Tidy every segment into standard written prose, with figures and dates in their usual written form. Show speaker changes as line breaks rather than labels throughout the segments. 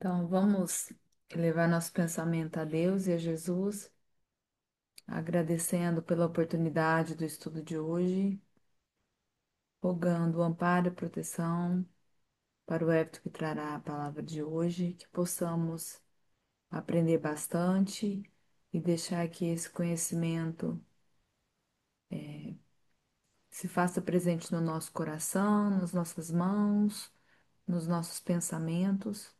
Então, vamos elevar nosso pensamento a Deus e a Jesus, agradecendo pela oportunidade do estudo de hoje, rogando o amparo e proteção para o Everton que trará a palavra de hoje, que possamos aprender bastante e deixar que esse conhecimento se faça presente no nosso coração, nas nossas mãos, nos nossos pensamentos,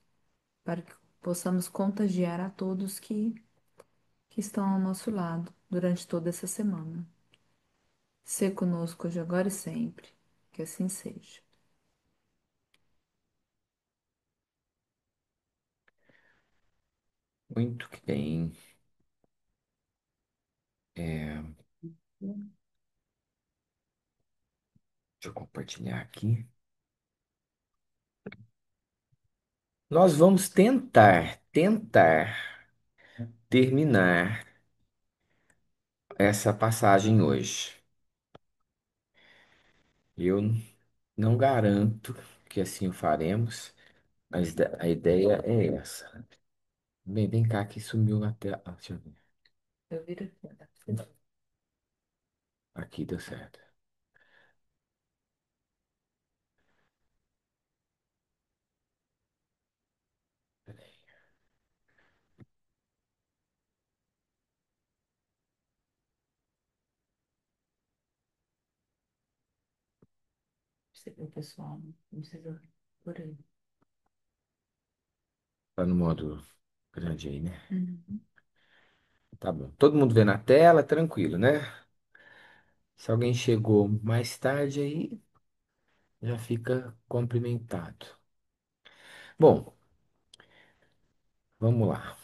para que possamos contagiar a todos que estão ao nosso lado durante toda essa semana. Sê conosco hoje, agora e sempre. Que assim seja.
Muito que bem. É, deixa eu compartilhar aqui. Nós vamos tentar terminar essa passagem hoje. Eu não garanto que assim o faremos, mas a ideia é essa. Bem, vem cá que sumiu até. Deixa eu ver.
Eu viro aqui, ó, dá pra você ver.
Aqui deu certo.
Você vê, pessoal, não precisa por aí.
Tá no modo grande aí, né?
Uhum.
Tá bom. Todo mundo vê na tela, tranquilo, né? Se alguém chegou mais tarde aí, já fica cumprimentado. Bom, vamos lá.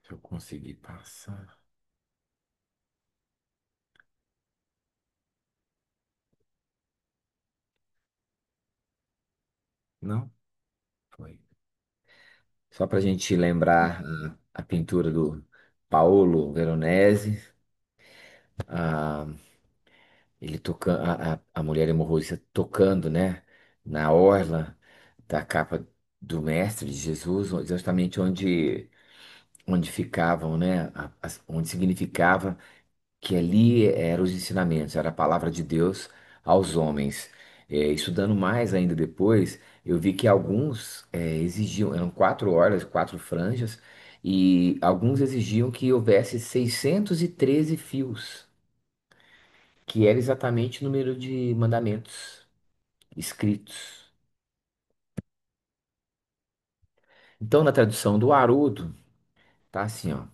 Se eu conseguir passar. Não? Foi. Só para a gente lembrar a pintura do Paolo Veronese, a, ele tocando, a mulher hemorroísta tocando, né, na orla da capa do Mestre de Jesus, justamente onde ficavam, né, onde significava que ali eram os ensinamentos, era a palavra de Deus aos homens. Estudando mais ainda depois, eu vi que alguns exigiam, eram 4 horas, 4 franjas, e alguns exigiam que houvesse 613 fios, que era exatamente o número de mandamentos escritos. Então, na tradução do Haroldo, tá assim, ó.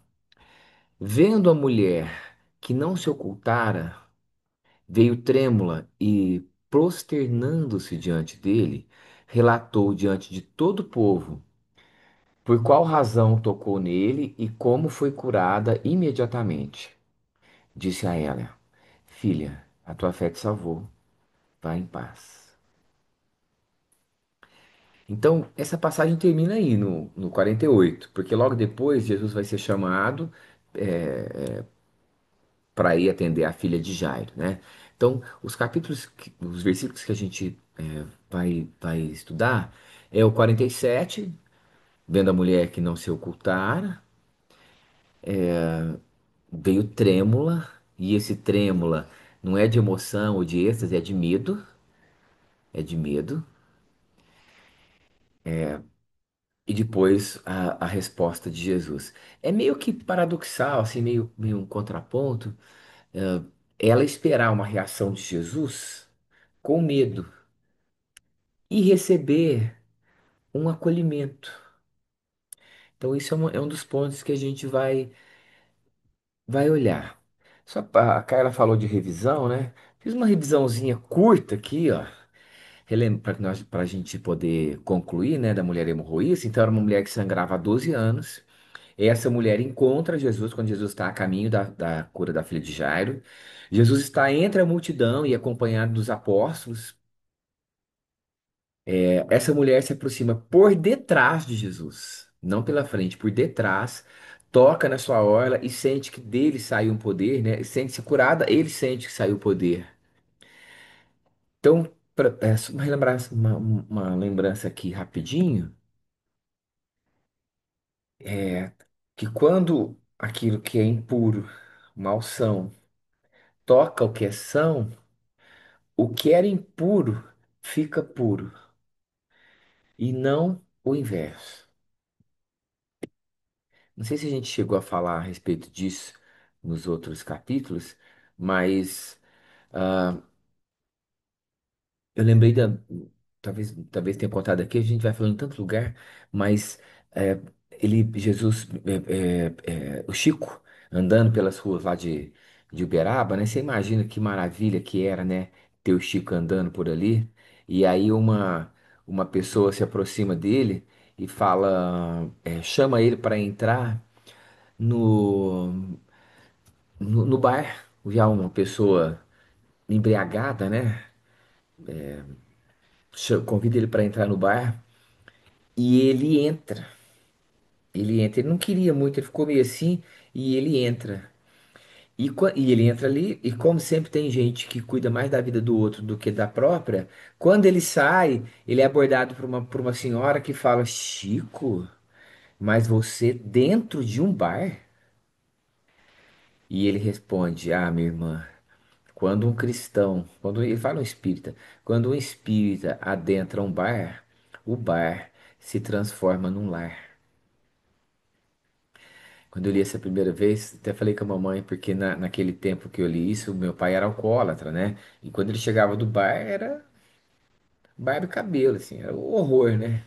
Vendo a mulher que não se ocultara, veio trêmula e, prosternando-se diante dele, relatou diante de todo o povo por qual razão tocou nele e como foi curada imediatamente. Disse a ela: Filha, a tua fé te salvou. Vá em paz. Então, essa passagem termina aí no 48, porque logo depois Jesus vai ser chamado para ir atender a filha de Jairo, né? Então, os versículos que a gente vai estudar é o 47, vendo a mulher que não se ocultara, veio trêmula, e esse trêmula não é de emoção ou de êxtase, é de medo, e depois a resposta de Jesus. É meio que paradoxal, assim, meio um contraponto, eh, ela esperar uma reação de Jesus com medo e receber um acolhimento. Então, isso é um dos pontos que a gente vai olhar. A Carla falou de revisão, né? Fiz uma revisãozinha curta aqui, ó, para a gente poder concluir, né, da mulher hemorroísta. Então, era uma mulher que sangrava há 12 anos. Essa mulher encontra Jesus quando Jesus está a caminho da cura da filha de Jairo. Jesus está entre a multidão e acompanhado dos apóstolos. Essa mulher se aproxima por detrás de Jesus, não pela frente, por detrás, toca na sua orla e sente que dele sai um poder, né? Sente-se curada, ele sente que saiu poder. Então, só uma lembrança aqui rapidinho, é que quando aquilo que é impuro, malsão, toca o que é são, o que era impuro fica puro, e não o inverso. Não sei se a gente chegou a falar a respeito disso nos outros capítulos, mas ah, eu lembrei da. Talvez tenha contado aqui, a gente vai falando em tanto lugar, mas é, Jesus, o Chico, andando pelas ruas lá de Uberaba, né? Você imagina que maravilha que era, né? Ter o Chico andando por ali, e aí uma pessoa se aproxima dele e fala, chama ele para entrar no, no bar. Já uma pessoa embriagada, né? Convida ele para entrar no bar. E ele entra. Ele entra. Ele não queria muito, ele ficou meio assim. E ele entra. E ele entra ali. E como sempre tem gente que cuida mais da vida do outro do que da própria, quando ele sai, ele é abordado por uma senhora que fala: Chico, mas você dentro de um bar? E ele responde: Ah, minha irmã. Quando um cristão, quando ele fala um espírita, quando um espírita adentra um bar, o bar se transforma num lar. Quando eu li essa primeira vez, até falei com a mamãe, porque naquele tempo que eu li isso, meu pai era alcoólatra, né? E quando ele chegava do bar, era bar do cabelo, assim, era o horror, né?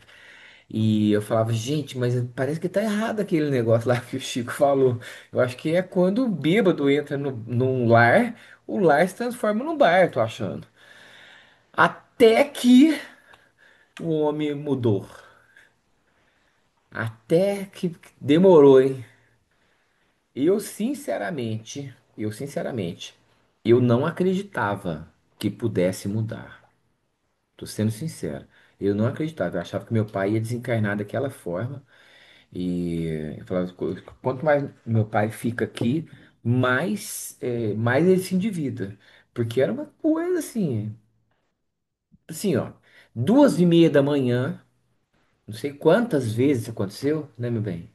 E eu falava, gente, mas parece que tá errado aquele negócio lá que o Chico falou. Eu acho que é quando o bêbado entra num lar, o lar se transforma num bar, tô achando. Até que o homem mudou. Até que demorou, hein? Eu sinceramente, eu não acreditava que pudesse mudar. Tô sendo sincero. Eu não acreditava. Eu achava que meu pai ia desencarnar daquela forma. E eu falava, quanto mais meu pai fica aqui, mais ele se endivida. Porque era uma coisa assim, ó, 2h30 da manhã, não sei quantas vezes isso aconteceu, né, meu bem?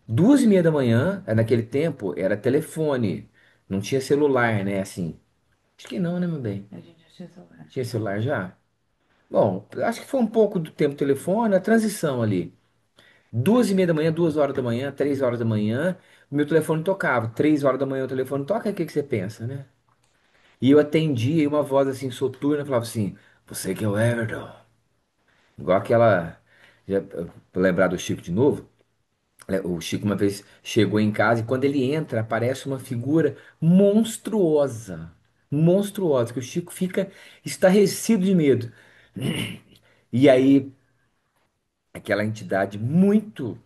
2h30 da manhã, naquele tempo, era telefone. Não tinha celular, né? Assim. Acho que não, né, meu bem?
A gente já tinha celular.
Tinha celular já? Bom, acho que foi um pouco do tempo telefone, a transição ali. 2h30 da manhã, 2 horas da manhã, 3 horas da manhã, o meu telefone tocava. 3 horas da manhã o telefone toca, o que que você pensa, né? E eu atendia e uma voz assim, soturna, falava assim: Você que é o Everton. Igual aquela. Pra lembrar do Chico de novo. O Chico uma vez chegou em casa e quando ele entra, aparece uma figura monstruosa. Monstruosa, que o Chico fica estarrecido de medo. E aí, aquela entidade muito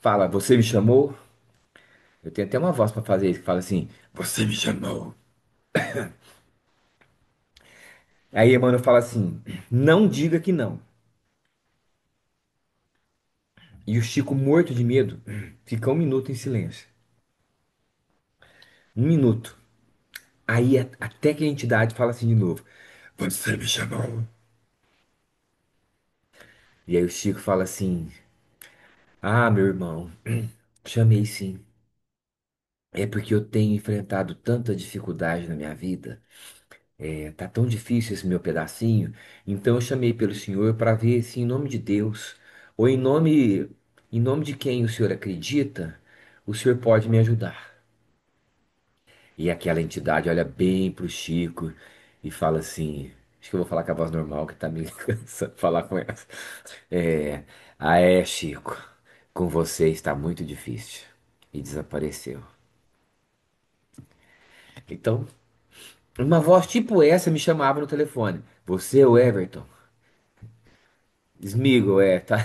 fala: Você me chamou? Eu tenho até uma voz para fazer isso, que fala assim: Você me chamou. Aí Emmanuel fala assim: Não diga que não. E o Chico, morto de medo, fica 1 minuto em silêncio. 1 minuto. Aí, até que a entidade fala assim de novo: Você me chamou. E aí o Chico fala assim: Ah, meu irmão, chamei sim. É porque eu tenho enfrentado tanta dificuldade na minha vida. Tá tão difícil esse meu pedacinho. Então eu chamei pelo senhor para ver se em nome de Deus, ou em nome de quem o senhor acredita, o senhor pode me ajudar. E aquela entidade olha bem pro Chico e fala assim: Acho que eu vou falar com a voz normal, que tá me cansando de falar com essa. É, Chico, com você está muito difícil. E desapareceu. Então, uma voz tipo essa me chamava no telefone. Você é o Everton? Smigol, tá.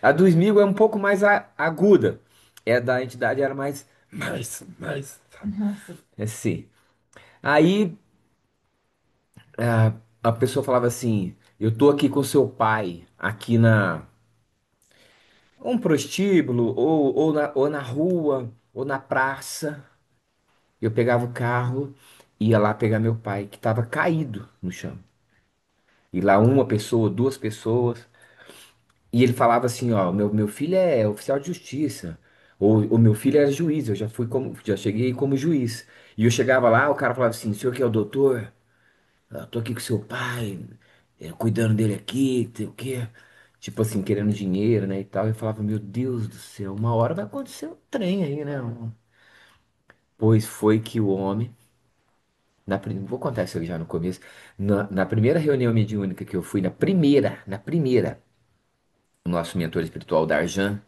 A do Smigol é um pouco mais aguda. É da entidade era mais.
Nossa.
É sim. Aí a pessoa falava assim: Eu tô aqui com seu pai, aqui na um prostíbulo, ou na rua, ou na praça. Eu pegava o carro ia lá pegar meu pai, que estava caído no chão. E lá uma pessoa, duas pessoas. E ele falava assim, ó, meu filho é oficial de justiça. Ou o meu filho era juiz, eu já fui como, já cheguei como juiz. E eu chegava lá, o cara falava assim, o senhor que é o doutor? Eu tô aqui com seu pai, cuidando dele aqui, sei o quê. Tipo assim, querendo dinheiro, né, e tal. E eu falava, meu Deus do céu, uma hora vai acontecer um trem aí, né? Pois foi que o homem, vou contar isso aqui já no começo, na primeira reunião mediúnica que eu fui, na primeira, o nosso mentor espiritual, Darjan,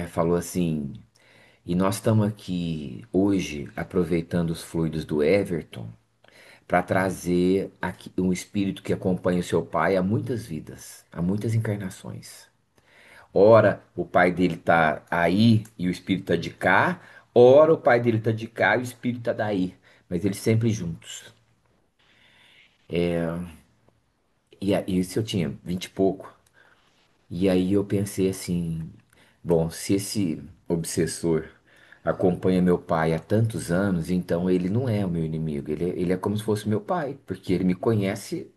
falou assim, e nós estamos aqui hoje aproveitando os fluidos do Everton para trazer aqui um espírito que acompanha o seu pai há muitas vidas, há muitas encarnações. Ora, o pai dele tá aí e o espírito tá de cá, ora o pai dele tá de cá e o espírito tá daí, mas eles sempre juntos. Isso eu tinha 20 e pouco. E aí eu pensei assim, bom, se esse obsessor acompanha meu pai há tantos anos, então ele não é o meu inimigo, ele é como se fosse meu pai, porque ele me conhece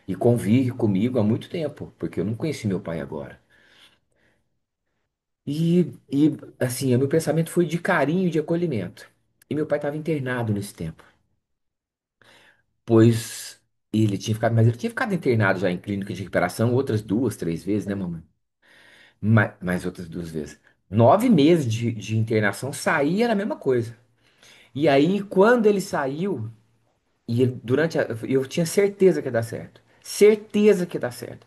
e convive comigo há muito tempo, porque eu não conheci meu pai agora. E assim, o meu pensamento foi de carinho e de acolhimento. E meu pai estava internado nesse tempo, pois mas ele tinha ficado internado já em clínica de recuperação outras duas, três vezes, né, mamãe? Mais outras duas vezes. 9 meses de internação saía era a mesma coisa. E aí, quando ele saiu, eu tinha certeza que ia dar certo. Certeza que ia dar certo.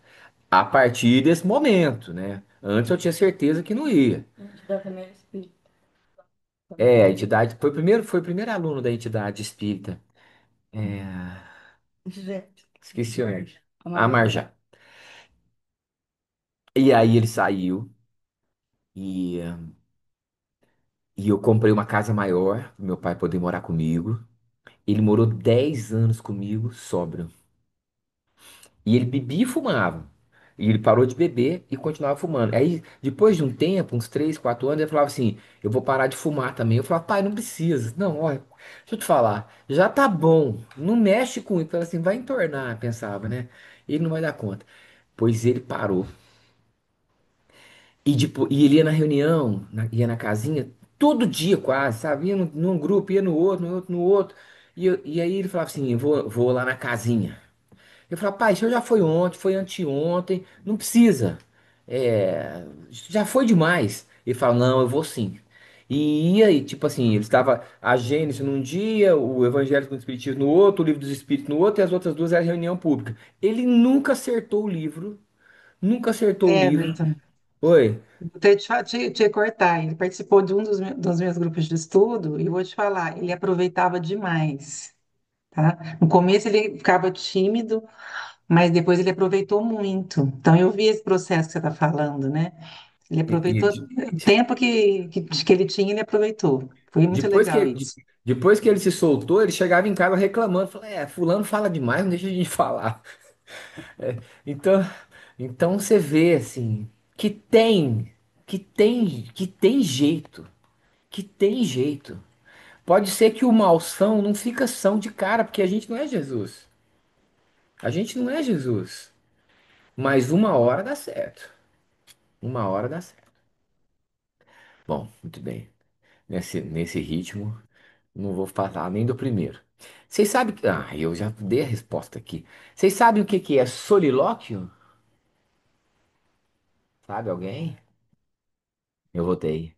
A partir desse momento, né? Antes eu tinha certeza que não ia. A entidade. Foi o primeiro aluno da entidade espírita. É, esqueci o nome. A Marjá. E aí ele saiu e, e eu comprei uma casa maior para meu pai poder morar comigo. Ele morou 10 anos comigo, sóbrio. E ele bebia e fumava. E ele parou de beber e continuava fumando. Aí, depois de um tempo, uns 3, 4 anos, ele falava assim: eu vou parar de fumar também. Eu falava, pai, não precisa. Não, olha, deixa eu te falar, já tá bom, não mexe com isso. Eu falava assim, vai entornar, pensava, né? Ele não vai dar conta. Pois ele parou. E ele ia na reunião, ia na casinha, todo dia quase, sabe? Ia num grupo, ia no outro, no outro, no outro. E aí ele falava assim: vou lá na casinha. Eu falava, pai, o senhor já foi ontem, foi anteontem, não precisa. Já foi demais. Ele fala, não, eu vou sim. E ia, e tipo assim, ele estava a Gênesis num dia, o Evangelho com o Espiritismo no outro, o Livro dos Espíritos no outro, e as outras duas eram reunião pública. Ele nunca acertou o livro, nunca acertou o livro.
Everton,
Oi.
vou ter te cortar. Ele participou de um dos meus grupos de estudo e eu vou te falar, ele aproveitava demais, tá? No começo ele ficava tímido, mas depois ele aproveitou muito. Então eu vi esse processo que você está falando, né? Ele
E, e
aproveitou
de-
o tempo que ele tinha, ele aproveitou. Foi muito
depois
legal
que, de-
isso.
depois que ele se soltou, ele chegava em casa reclamando, falava, fulano fala demais, não deixa a gente falar. Então, então você vê assim que tem jeito, que tem jeito. Pode ser que o malsão não fica são de cara, porque a gente não é Jesus. A gente não é Jesus. Mas uma hora dá certo. Uma hora dá certo. Bom, muito bem. Nesse ritmo, não vou falar nem do primeiro. Vocês sabem que. Ah, eu já dei a resposta aqui. Vocês sabem o que que é solilóquio? Sabe alguém? Eu votei,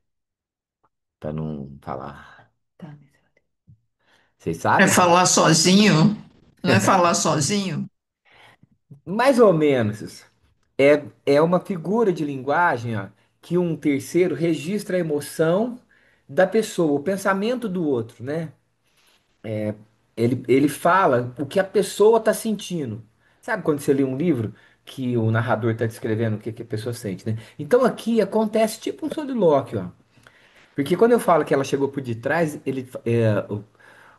para não falar.
Tá.
Vocês
É
sabem?
falar sozinho? Não é falar sozinho?
Mais ou menos. É uma figura de linguagem, ó, que um terceiro registra a emoção da pessoa, o pensamento do outro, né? Ele fala o que a pessoa está sentindo. Sabe quando você lê um livro que o narrador está descrevendo o que a pessoa sente, né? Então aqui acontece tipo um solilóquio, ó. Porque quando eu falo que ela chegou por detrás,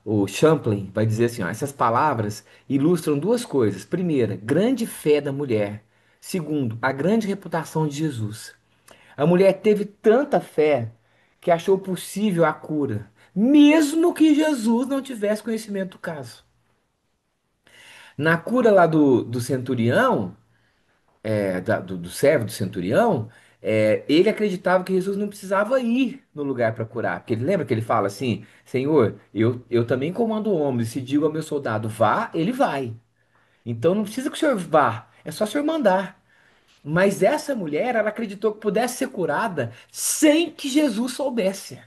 o Champlin vai dizer assim, ó, essas palavras ilustram duas coisas. Primeira, grande fé da mulher. Segundo, a grande reputação de Jesus. A mulher teve tanta fé que achou possível a cura. mesmo que Jesus não tivesse conhecimento do caso. Na cura lá do centurião, do servo do centurião, ele acreditava que Jesus não precisava ir no lugar para curar. Porque ele lembra que ele fala assim: Senhor, eu também comando homens, se digo ao meu soldado, vá, ele vai. Então não precisa que o senhor vá, é só o senhor mandar. Mas essa mulher, ela acreditou que pudesse ser curada sem que Jesus soubesse.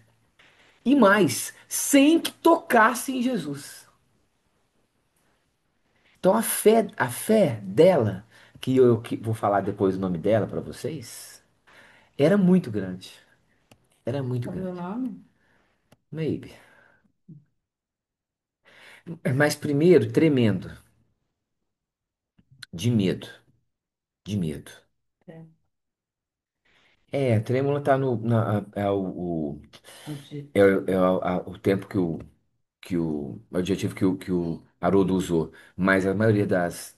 E mais, sem que tocasse em Jesus. Então a fé dela, que vou falar depois o nome dela para vocês, era muito grande. Era muito
Sabe o
grande.
nome?
Maybe. Mas primeiro, tremendo. De medo. De medo.
É,
Trêmula tá no.
onde-
O tempo o adjetivo que o Haroldo usou. Mas a maioria das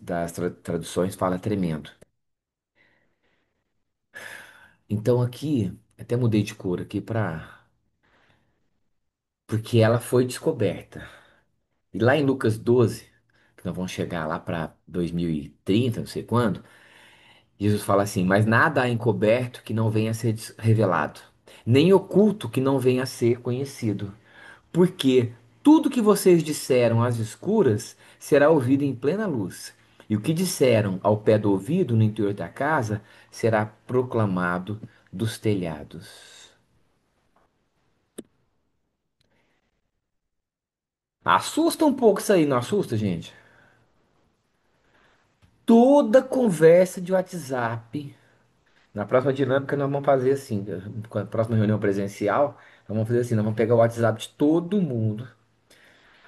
traduções fala tremendo. Então aqui, até mudei de cor aqui pra. Porque ela foi descoberta. E lá em Lucas 12, que nós vamos chegar lá para 2030, não sei quando, Jesus fala assim: Mas nada há encoberto que não venha a ser revelado, nem oculto que não venha a ser conhecido. Porque tudo que vocês disseram às escuras será ouvido em plena luz, e o que disseram ao pé do ouvido no interior da casa será proclamado dos telhados. Assusta um pouco isso aí, não assusta, gente? Toda conversa de WhatsApp. Na próxima dinâmica, nós vamos fazer assim. Com a próxima reunião presencial, nós vamos fazer assim: nós vamos pegar o WhatsApp de todo mundo,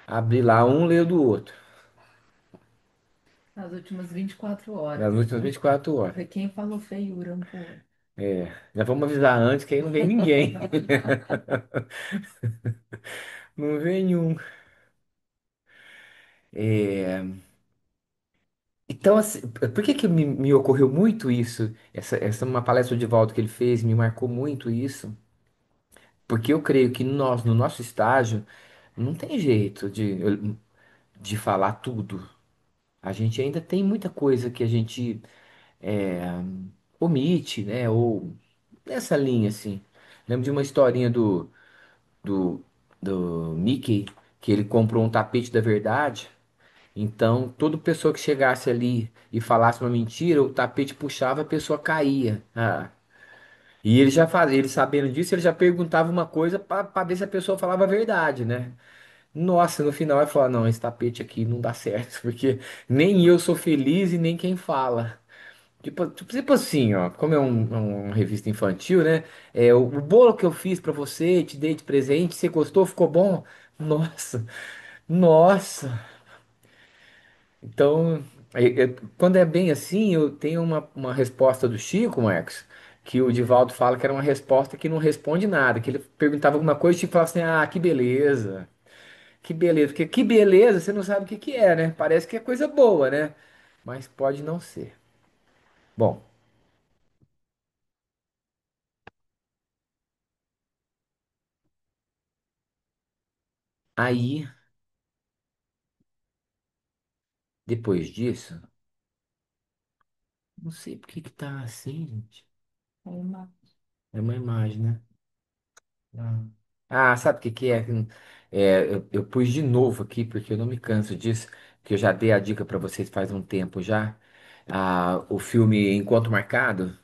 abrir lá um ler do outro,
Nas últimas 24
nas
horas.
últimas 24 horas.
Ver quem falou feiura um pro outro.
Já vamos avisar antes que aí não vem ninguém. Não vem nenhum. É, Então, assim, por que que me ocorreu muito isso? Essa é uma palestra de Valdo que ele fez, me marcou muito isso. Porque eu creio que nós, no nosso estágio, não tem jeito de falar tudo. A gente ainda tem muita coisa que a gente é, omite, né? Ou nessa linha, assim. Lembro de uma historinha do, do Mickey, que ele comprou um tapete da verdade. Então, toda pessoa que chegasse ali e falasse uma mentira, o tapete puxava, a pessoa caía. E ele já fazia, ele sabendo disso, ele já perguntava uma coisa para ver se a pessoa falava a verdade, né? Nossa, no final ele falou: não, esse tapete aqui não dá certo, porque nem eu sou feliz e nem quem fala. Tipo assim, ó, como é uma revista infantil, né? O bolo que eu fiz pra você, te dei de presente, você gostou, ficou bom? Nossa, nossa. Então, quando é bem assim, eu tenho uma resposta do Chico, Marcos, que o Divaldo fala que era uma resposta que não responde nada, que ele perguntava alguma coisa e o Chico falava assim: ah, que beleza. Que beleza, porque que beleza, você não sabe o que que é, né? Parece que é coisa boa, né? Mas pode não ser. Bom, aí, depois disso, não sei por que que tá assim, gente.
Aí,
É uma imagem, né? Ah, sabe o que que é? Eu pus de novo aqui, porque eu não me canso disso, que eu já dei a dica pra vocês faz um tempo já. O filme Encontro Marcado,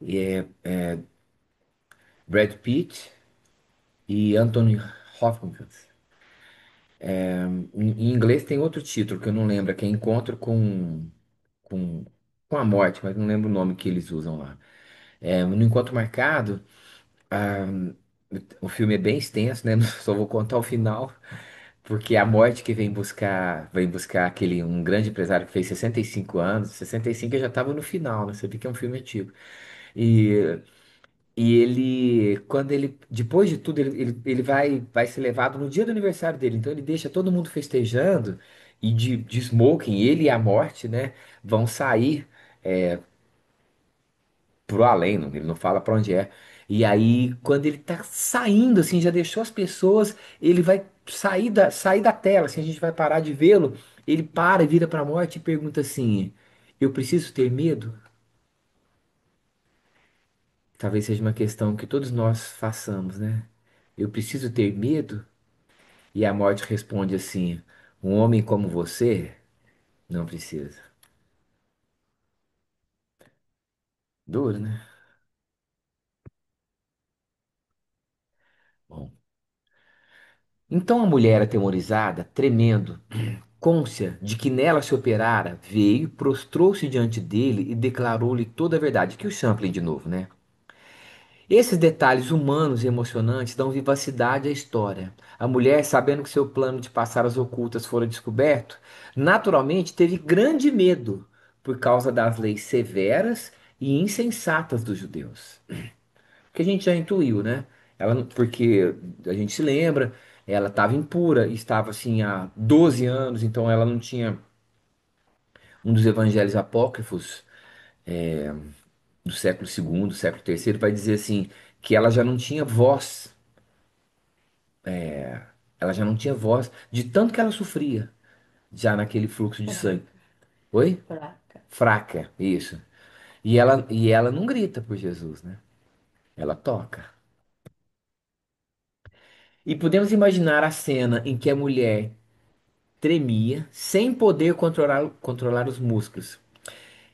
é Brad Pitt e Anthony Hopkins. Em inglês tem outro título que eu não lembro, que é Encontro com, com a Morte, mas não lembro o nome que eles usam lá. No Encontro Marcado, ah, o filme é bem extenso, né? Só vou contar o final, porque a morte que vem buscar um grande empresário que fez 65 anos, 65 eu já estava no final, né? Você vê que é um filme antigo. E E depois de tudo, ele vai ser levado no dia do aniversário dele. Então ele deixa todo mundo festejando e de smoking, ele e a morte, né, vão sair pro além, ele não fala pra onde é. E aí, quando ele tá saindo, assim, já deixou as pessoas, ele vai sair da tela, assim, a gente vai parar de vê-lo. Ele para, vira para a morte e pergunta assim: eu preciso ter medo? Talvez seja uma questão que todos nós façamos, né? Eu preciso ter medo? E a morte responde assim: um homem como você não precisa. Duro, né? Bom. Então a mulher atemorizada, tremendo, côncia de que nela se operara, veio, prostrou-se diante dele e declarou-lhe toda a verdade. Que o Champlin de novo, né? Esses detalhes humanos e emocionantes dão vivacidade à história. A mulher, sabendo que seu plano de passar as ocultas fora descoberto, naturalmente teve grande medo por causa das leis severas e insensatas dos judeus. Que a gente já intuiu, né? Porque a gente se lembra, ela estava impura, estava assim há 12 anos, então ela não tinha um dos evangelhos apócrifos do século segundo, século terceiro, vai dizer assim que ela já não tinha voz, ela já não tinha voz de tanto que ela sofria já naquele fluxo de sangue.
Fraca,
Oi?
fraca.
Fraca, isso. E ela não grita por Jesus, né? Ela toca. E podemos imaginar a cena em que a mulher tremia, sem poder controlar os músculos.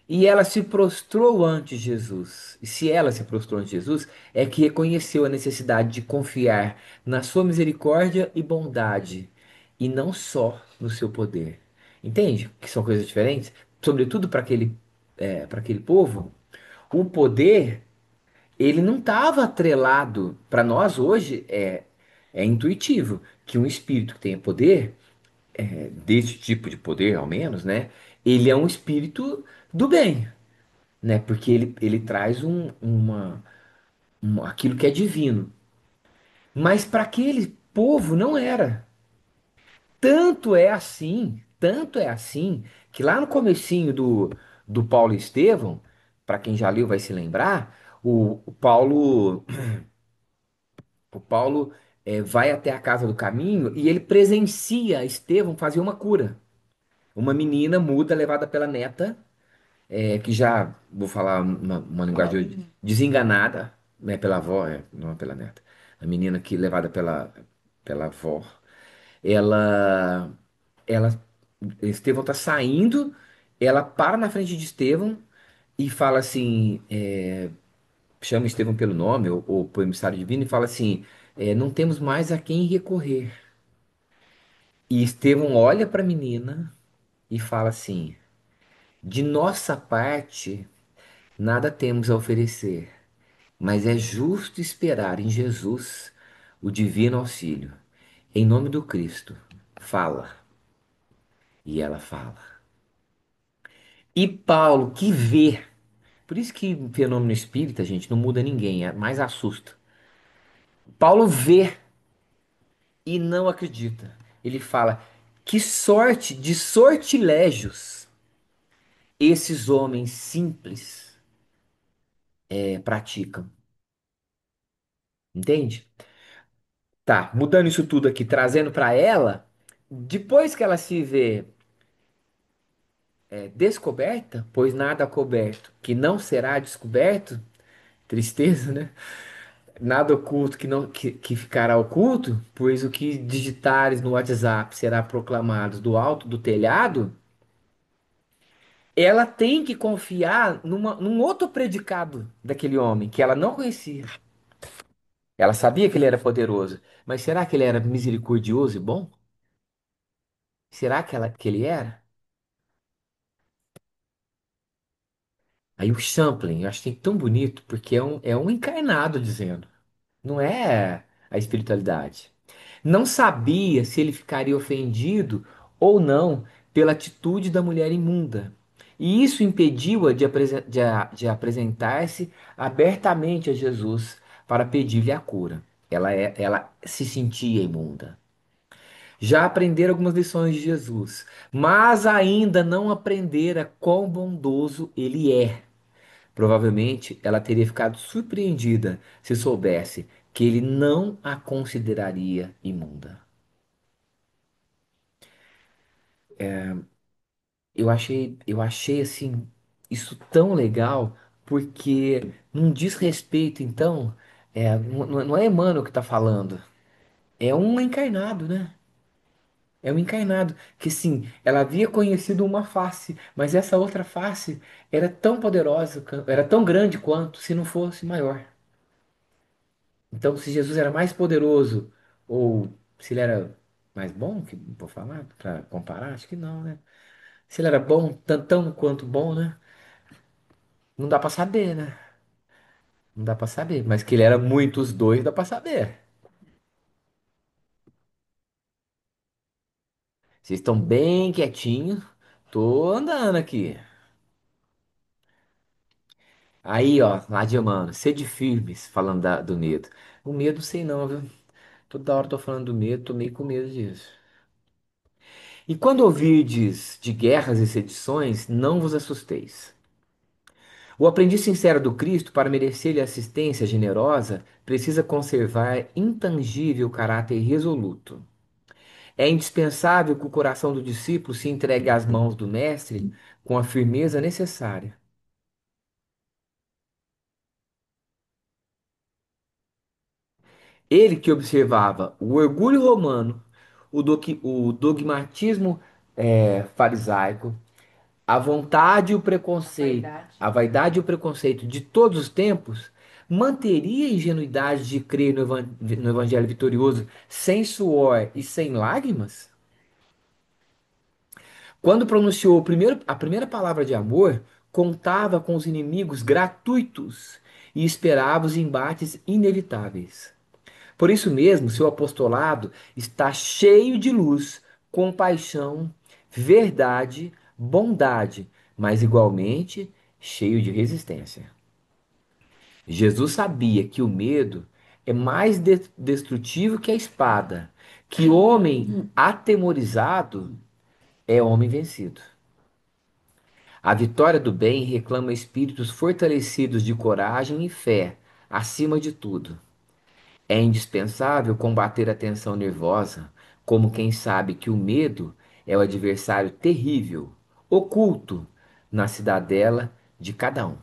E ela se prostrou ante Jesus. E se ela se prostrou ante Jesus, é que reconheceu a necessidade de confiar na sua misericórdia e bondade, e não só no seu poder. Entende? Que são coisas diferentes? Sobretudo para aquele povo, o poder, ele não estava atrelado. Para nós hoje é intuitivo que um espírito que tenha poder desse tipo de poder, ao menos, né? Ele é um espírito do bem, né? Porque ele traz aquilo que é divino. Mas para aquele povo não era. Tanto é assim, que lá no comecinho do Paulo e Estevão, para quem já leu vai se lembrar, o Paulo vai até a casa do caminho e ele presencia Estevão fazer uma cura. Uma menina muda levada pela neta que já, vou falar uma linguagem hoje, desenganada, né, pela avó, não é pela neta. A menina que levada pela avó, ela, ela, Estevão tá saindo, ela para na frente de Estevão e fala assim, chama Estevão pelo nome, ou por emissário divino, e fala assim, não temos mais a quem recorrer. E Estevão olha para a menina e fala assim, de nossa parte, nada temos a oferecer. Mas é justo esperar em Jesus o divino auxílio. Em nome do Cristo, fala. E ela fala. E Paulo, que vê. Por isso que o fenômeno espírita, gente, não muda ninguém, mais assusta. Paulo vê e não acredita. Ele fala: que sorte de sortilégios esses homens simples praticam. Entende? Tá, mudando isso tudo aqui, trazendo para ela, depois que ela se vê descoberta, pois nada coberto que não será descoberto, tristeza, né? Nada oculto que não que ficará oculto, pois o que digitares no WhatsApp será proclamado do alto do telhado. Ela tem que confiar num outro predicado daquele homem que ela não conhecia. Ela sabia que ele era poderoso, mas será que ele era misericordioso e bom? Será que ele era? Aí o Champlin, eu achei tão bonito, porque é um encarnado dizendo. Não é a espiritualidade. Não sabia se ele ficaria ofendido ou não pela atitude da mulher imunda. E isso impediu-a de apresentar-se abertamente a Jesus para pedir-lhe a cura. Ela se sentia imunda. Já aprendera algumas lições de Jesus, mas ainda não aprendera quão bondoso ele é. Provavelmente ela teria ficado surpreendida se soubesse que ele não a consideraria imunda. Eu achei assim isso tão legal porque não diz respeito, então, não é Emmanuel que está falando, é um encarnado, né? É um encarnado que sim, ela havia conhecido uma face, mas essa outra face era tão poderosa, era tão grande quanto, se não fosse maior. Então, se Jesus era mais poderoso ou se ele era mais bom, que vou falar para comparar, acho que não, né? Se ele era bom, tão quanto bom, né? Não dá pra saber, né? Não dá pra saber, mas que ele era muito os dois, dá pra saber. Vocês estão bem quietinhos. Tô andando aqui. Aí, ó, lá de mano, sede firmes, falando do medo. O medo, sei não, viu? Toda hora eu tô falando do medo, tô meio com medo disso. E quando ouvirdes de guerras e sedições, não vos assusteis. O aprendiz sincero do Cristo, para merecer-lhe assistência generosa, precisa conservar intangível caráter resoluto. É indispensável que o coração do discípulo se entregue às mãos do Mestre com a firmeza necessária. Ele que observava o orgulho romano, o dogmatismo farisaico, a vontade e o preconceito,
Vaidade.
a vaidade e o preconceito de todos os tempos, manteria a ingenuidade de crer no Evangelho vitorioso sem suor e sem lágrimas? Quando pronunciou a primeira palavra de amor, contava com os inimigos gratuitos e esperava os embates inevitáveis. Por isso mesmo, seu apostolado está cheio de luz, compaixão, verdade, bondade, mas igualmente cheio de resistência. Jesus sabia que o medo é mais destrutivo que a espada, que homem atemorizado é homem vencido. A vitória do bem reclama espíritos fortalecidos de coragem e fé, acima de tudo. É indispensável combater a tensão nervosa, como quem sabe que o medo é o adversário terrível, oculto na cidadela de cada um.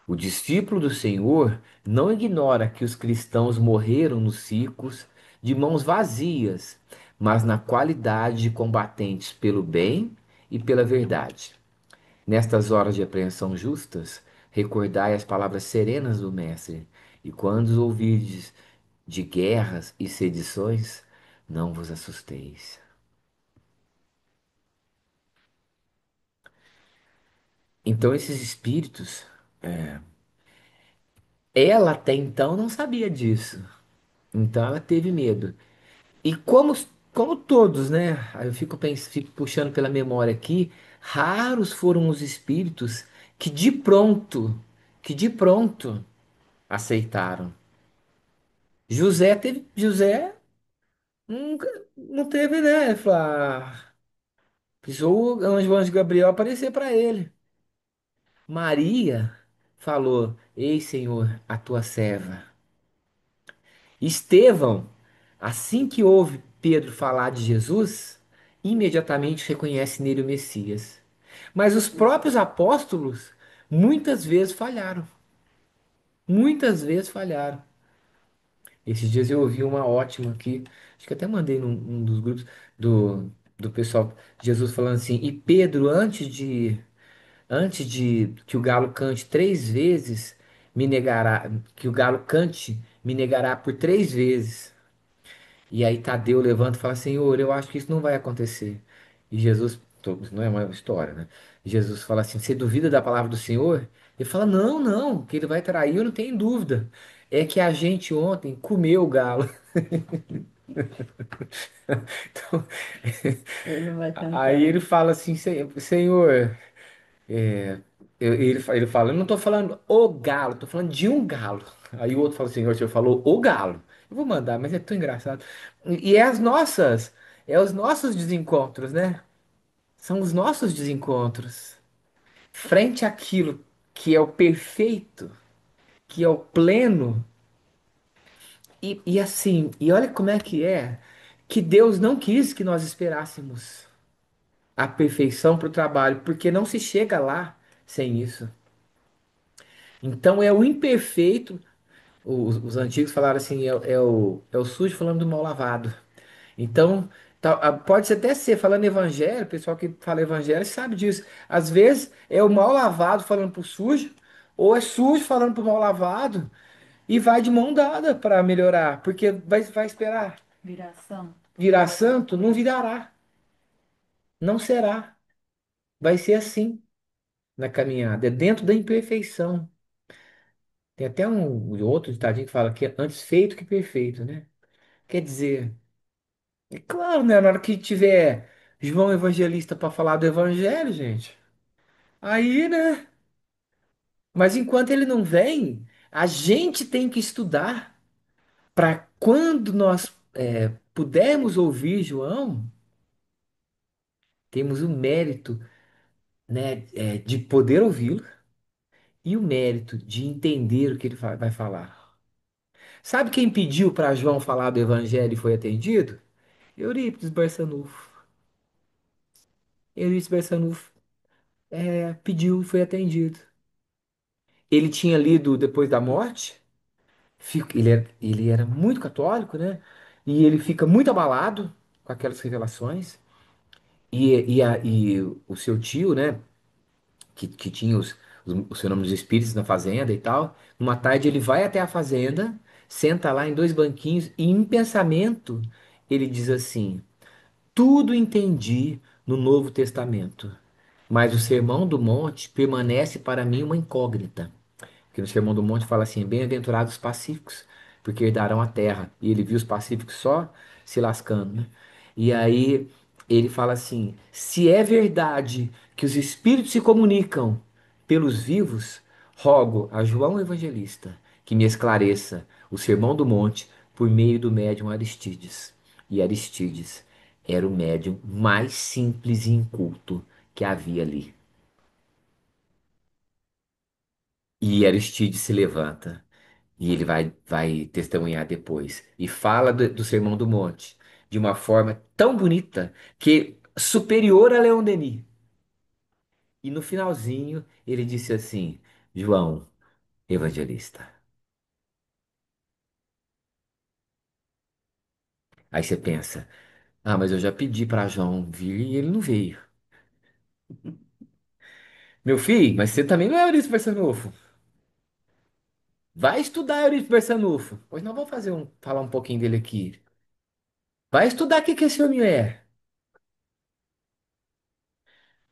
O discípulo do Senhor não ignora que os cristãos morreram nos ciclos de mãos vazias, mas na qualidade de combatentes pelo bem e pela verdade. Nestas horas de apreensão justas, recordai as palavras serenas do Mestre, e quando os ouvirdes de guerras e sedições, não vos assusteis. Então, esses espíritos, ela até então não sabia disso. Então, ela teve medo. E como todos, né? Aí eu fico puxando pela memória aqui, raros foram os espíritos que de pronto aceitaram. José nunca, não teve, né? Precisou o anjo Gabriel aparecer para ele. Maria falou: Ei, Senhor, a tua serva. Estevão, assim que ouve Pedro falar de Jesus, imediatamente reconhece nele o Messias. Mas os próprios apóstolos muitas vezes falharam. Muitas vezes falharam. Esses dias eu ouvi uma ótima aqui, acho que até mandei num dos grupos do pessoal, Jesus falando assim, e Pedro, antes de que o galo cante 3 vezes, me negará, que o galo cante, me negará por 3 vezes. E aí Tadeu levanta e fala, Senhor, eu acho que isso não vai acontecer. E Jesus, isso não é uma história, né? Jesus fala assim, você duvida da palavra do Senhor? Ele fala, não, não, que ele vai trair, eu não tenho dúvida. É que a gente ontem comeu o galo. Então,
Ele não vai
aí
cantar.
ele fala assim, Senhor, é, ele fala, eu não tô falando o galo, tô falando de um galo. Aí o outro fala, Senhor, o senhor falou o galo. Eu vou mandar, mas é tão engraçado. E é os nossos desencontros, né? São os nossos desencontros. frente àquilo que é o perfeito, que é o pleno, e assim, e olha como é que Deus não quis que nós esperássemos a perfeição para o trabalho, porque não se chega lá sem isso. Então é o imperfeito, os antigos falaram assim, é o sujo falando do mal lavado. Então, pode até ser, falando evangelho, o pessoal que fala evangelho sabe disso. Às vezes é o mal lavado falando pro sujo, ou é sujo falando pro mal lavado, e vai de mão dada para melhorar, porque vai esperar
Viração.
virar santo, não virará, não será. Vai ser assim na caminhada, é dentro da imperfeição. Tem até um outro ditadinho que fala que é antes feito que perfeito, né? Quer dizer, é claro, né? Na hora que tiver João Evangelista para falar do Evangelho, gente, aí, né? Mas enquanto ele não vem, a gente tem que estudar para quando nós pudermos ouvir João, temos o mérito, né, de poder ouvi-lo e o mérito de entender o que ele vai falar. Sabe quem pediu para João falar do Evangelho e foi atendido? Eurípides Barçanufo. Eurípides Barçanufo pediu e foi atendido. Ele tinha lido depois da morte, ele era muito católico, né? E ele fica muito abalado com aquelas revelações. E o seu tio, né? Que tinha os fenômenos espíritos na fazenda e tal. Numa tarde ele vai até a fazenda, senta lá em dois banquinhos e em pensamento ele diz assim: tudo entendi no Novo Testamento, mas o Sermão do Monte permanece para mim uma incógnita. Que no Sermão do Monte fala assim: bem-aventurados os pacíficos, porque herdarão a terra. E ele viu os pacíficos só se lascando, né? E aí ele fala assim: se é verdade que os espíritos se comunicam pelos vivos, rogo a João Evangelista que me esclareça o Sermão do Monte por meio do médium Aristides. E Aristides era o médium mais simples e inculto que havia ali. E Aristides se levanta. E ele vai testemunhar depois. E fala do Sermão do Monte de uma forma tão bonita que superior a Leon Denis. E no finalzinho ele disse assim: João Evangelista. Aí você pensa: ah, mas eu já pedi para João vir e ele não veio. Meu filho, mas você também não é Eurípides Barçanufo. Vai estudar Eurípides Barçanufo. Pois nós vamos falar um pouquinho dele aqui. Vai estudar o que que esse homem é.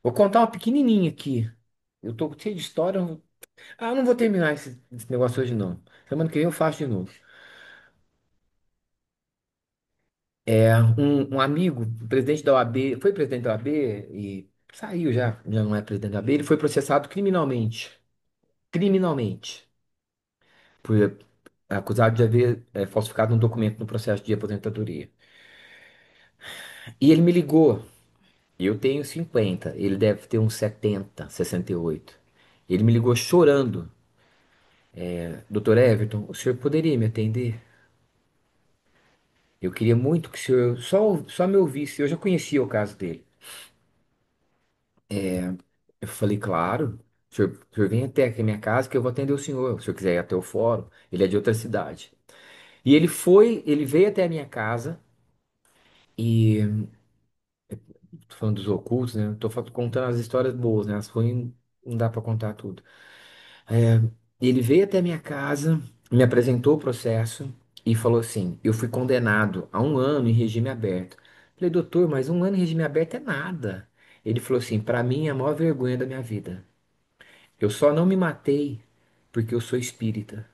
Vou contar uma pequenininha aqui. Eu tô cheio de história. Ah, eu não vou terminar esse negócio hoje, não. Semana que vem eu faço de novo. Um amigo, presidente da OAB, foi presidente da OAB e saiu já não é presidente da OAB. Ele foi processado criminalmente. Criminalmente. Por acusado de haver falsificado um documento no processo de aposentadoria. E ele me ligou. Eu tenho 50, ele deve ter uns 70, 68. Ele me ligou chorando. Doutor Everton, o senhor poderia me atender? Eu queria muito que o senhor só me ouvisse. Eu já conhecia o caso dele. Eu falei, claro, o senhor vem até aqui a minha casa que eu vou atender o senhor. Se o senhor quiser ir até o fórum, ele é de outra cidade. E ele veio até a minha casa e tô falando dos ocultos, né? Contando as histórias boas, né? As ruins não dá pra contar tudo. É, ele veio até a minha casa, me apresentou o processo e falou assim: eu fui condenado a 1 ano em regime aberto. Falei, doutor, mas 1 ano em regime aberto é nada. Ele falou assim: para mim é a maior vergonha da minha vida. Eu só não me matei porque eu sou espírita.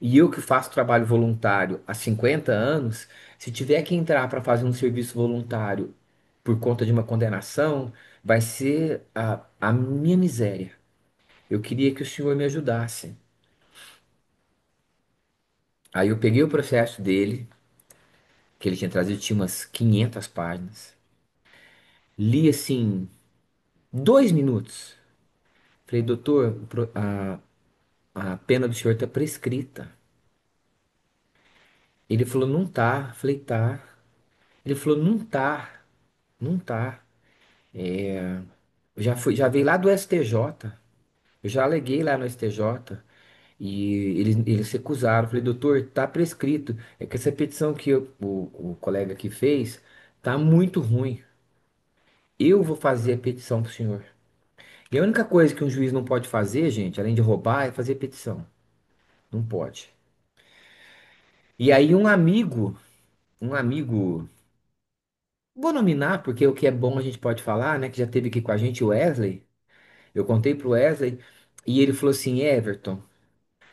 E eu que faço trabalho voluntário há 50 anos, se tiver que entrar para fazer um serviço voluntário por conta de uma condenação, vai ser a minha miséria. Eu queria que o senhor me ajudasse. Aí eu peguei o processo dele, que ele tinha trazido, tinha umas 500 páginas. Li assim, 2 minutos. Falei, doutor, a pena do senhor está prescrita. Ele falou, não tá. Falei, tá. Ele falou, não tá, não tá. Já veio lá do STJ. Eu já aleguei lá no STJ e eles recusaram. Falei, doutor, tá prescrito. É que essa petição que o colega aqui fez tá muito ruim. Eu vou fazer a petição pro senhor. E a única coisa que um juiz não pode fazer, gente, além de roubar, é fazer petição. Não pode. E aí um amigo, vou nominar porque o que é bom a gente pode falar, né? Que já esteve aqui com a gente, o Wesley. Eu contei pro Wesley e ele falou assim, Everton,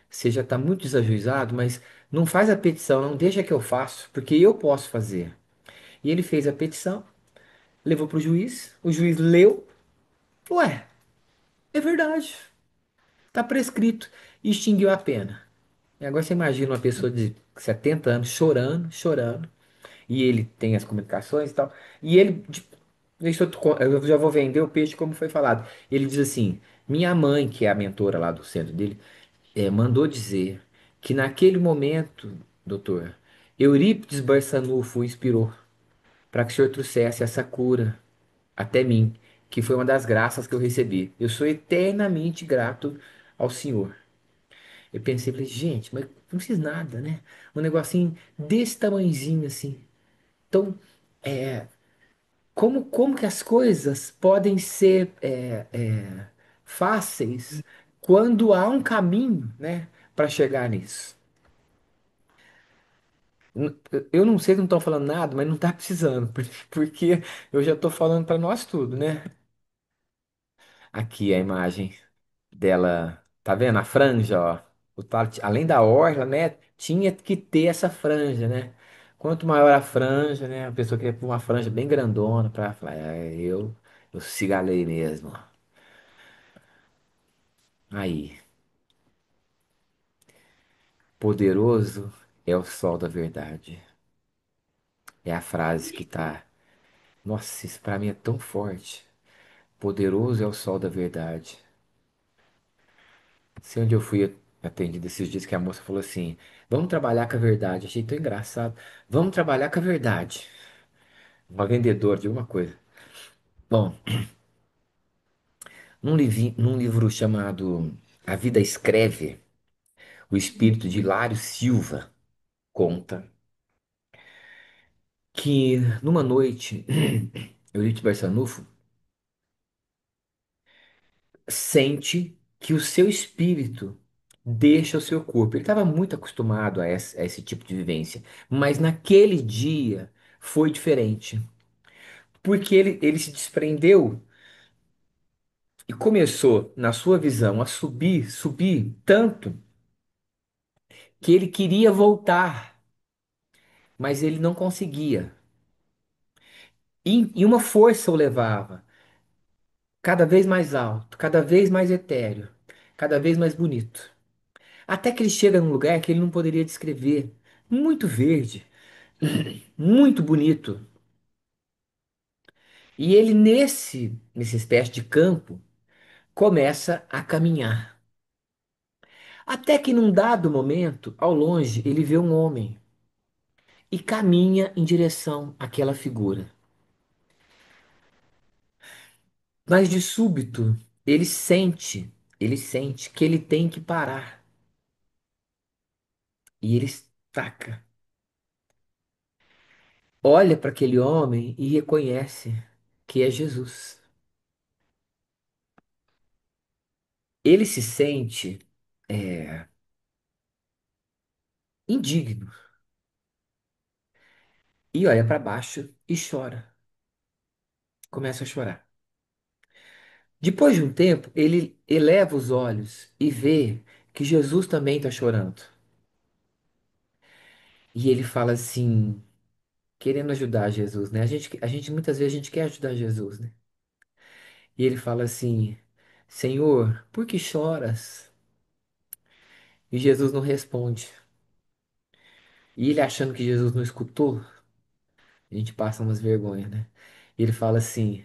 você já está muito desajuizado, mas não faz a petição, não deixa que eu faço, porque eu posso fazer. E ele fez a petição, levou para o juiz leu, ué, é verdade, está prescrito, e extinguiu a pena. E agora você imagina uma pessoa de 70 anos chorando, chorando, e ele tem as comunicações e tal, e ele, deixa eu já vou vender o peixe como foi falado. Ele diz assim, minha mãe, que é a mentora lá do centro dele, mandou dizer que naquele momento, doutor, Eurípides Barçanufo o inspirou para que o senhor trouxesse essa cura até mim, que foi uma das graças que eu recebi. Eu sou eternamente grato ao senhor. Eu pensei, falei, gente, mas não fiz nada, né? Um negocinho desse tamanhozinho assim. Então, como que as coisas podem ser fáceis quando há um caminho, né, para chegar nisso? Eu não sei se não estão falando nada, mas não tá precisando, porque eu já tô falando para nós tudo, né? Aqui a imagem dela, tá vendo a franja, ó? Além da orla, né? Tinha que ter essa franja, né? Quanto maior a franja, né? A pessoa queria pôr uma franja bem grandona para falar, eu cigalei mesmo. Aí, poderoso é o sol da verdade. É a frase que tá. Nossa, isso pra mim é tão forte. Poderoso é o sol da verdade. Sei onde eu fui atendido esses dias que a moça falou assim: vamos trabalhar com a verdade. Achei tão engraçado. Vamos trabalhar com a verdade. Uma vendedora de alguma coisa. Bom, num livro chamado A Vida Escreve, o espírito de Hilário Silva conta que numa noite, Eurípides Barçanufo sente que o seu espírito deixa o seu corpo. Ele estava muito acostumado a esse tipo de vivência, mas naquele dia foi diferente, porque ele se desprendeu e começou, na sua visão, a subir, subir tanto que ele queria voltar, mas ele não conseguia. E uma força o levava cada vez mais alto, cada vez mais etéreo, cada vez mais bonito. Até que ele chega num lugar que ele não poderia descrever. Muito verde, muito bonito. E ele, nesse espécie de campo, começa a caminhar. Até que num dado momento, ao longe, ele vê um homem e caminha em direção àquela figura. Mas de súbito, ele sente que ele tem que parar. E ele estaca, olha para aquele homem e reconhece que é Jesus. Ele se sente é, indigno e olha para baixo e chora. Começa a chorar. Depois de um tempo, ele eleva os olhos e vê que Jesus também está chorando. E ele fala assim, querendo ajudar Jesus, né? A gente muitas vezes a gente quer ajudar Jesus, né? E ele fala assim, Senhor, por que choras? E Jesus não responde. E ele achando que Jesus não escutou, a gente passa umas vergonhas, né? E ele fala assim,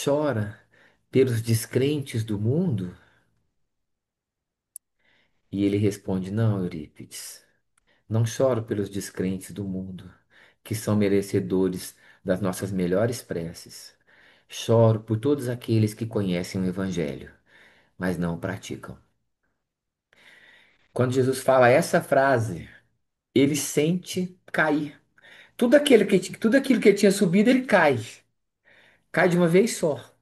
chora pelos descrentes do mundo? E ele responde: Não, Eurípides, não choro pelos descrentes do mundo, que são merecedores das nossas melhores preces. Choro por todos aqueles que conhecem o Evangelho, mas não o praticam. Quando Jesus fala essa frase, ele sente cair. Tudo aquilo que ele tinha subido, ele cai. Cai de uma vez só.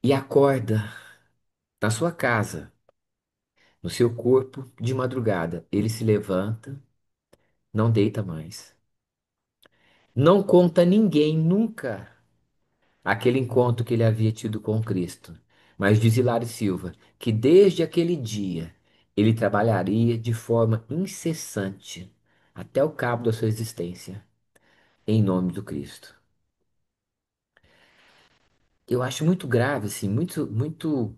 E acorda na sua casa, no seu corpo, de madrugada. Ele se levanta, não deita mais. Não conta a ninguém nunca aquele encontro que ele havia tido com Cristo. Mas diz Hilário Silva que desde aquele dia ele trabalharia de forma incessante até o cabo da sua existência, em nome do Cristo. Eu acho muito grave, assim, muito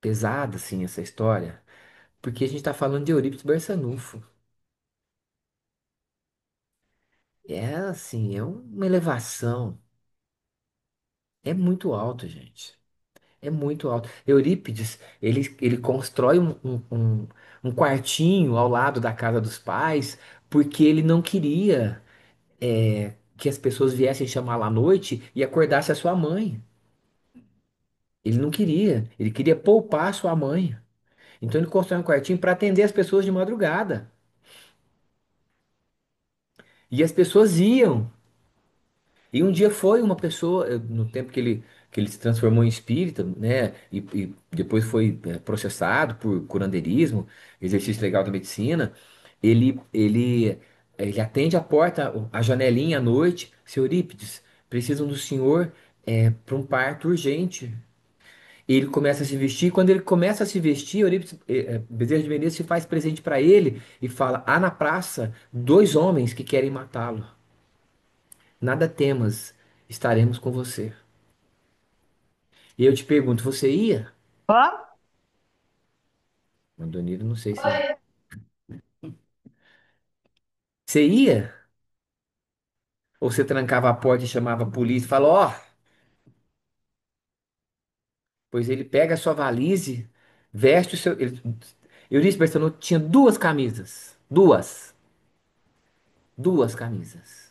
pesada, assim, essa história, porque a gente está falando de Eurípides Barçanufo. É, assim, é uma elevação. É muito alto, gente. É muito alto. Eurípides, ele constrói um quartinho ao lado da casa dos pais, porque ele não queria que as pessoas viessem chamá-lo à noite e acordasse a sua mãe. Ele não queria. Ele queria poupar a sua mãe. Então ele constrói um quartinho para atender as pessoas de madrugada. E as pessoas iam. E um dia foi uma pessoa, no tempo que ele se transformou em espírita, né? E depois foi processado por curandeirismo, exercício legal da medicina. Ele atende a porta, a janelinha à noite. Seu Eurípides, precisam do senhor para um parto urgente. Ele começa a se vestir. Quando ele começa a se vestir, Eurípides Bezerra de Menezes se faz presente para ele e fala: há na praça dois homens que querem matá-lo. Nada temas, estaremos com você. E eu te pergunto, você ia?
Ó,
Mandoniro, não sei se. Você ia? Ou você trancava a porta e chamava a polícia e falou, ó, pois ele pega a sua valise, veste o seu. Eurípides Barçanufo tinha duas camisas. Duas camisas.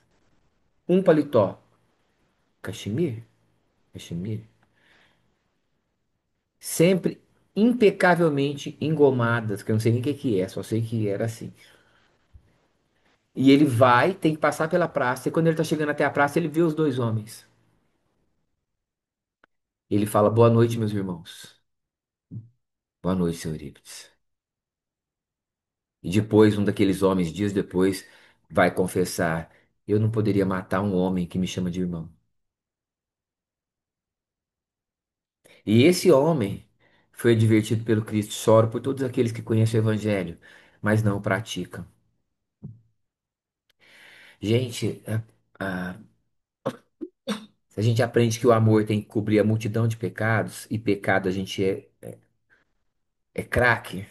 Um paletó. Cachemir? Cachemir? Sempre impecavelmente engomadas, que eu não sei nem o que que é, só sei que era assim. E ele vai, tem que passar pela praça, e quando ele tá chegando até a praça, ele vê os dois homens. Ele fala: Boa noite, meus irmãos. Boa noite, seu Eurípides. E depois, um daqueles homens, dias depois, vai confessar: Eu não poderia matar um homem que me chama de irmão. E esse homem foi advertido pelo Cristo: Choro por todos aqueles que conhecem o Evangelho, mas não o praticam. Gente, se a gente aprende que o amor tem que cobrir a multidão de pecados, e pecado a gente é craque,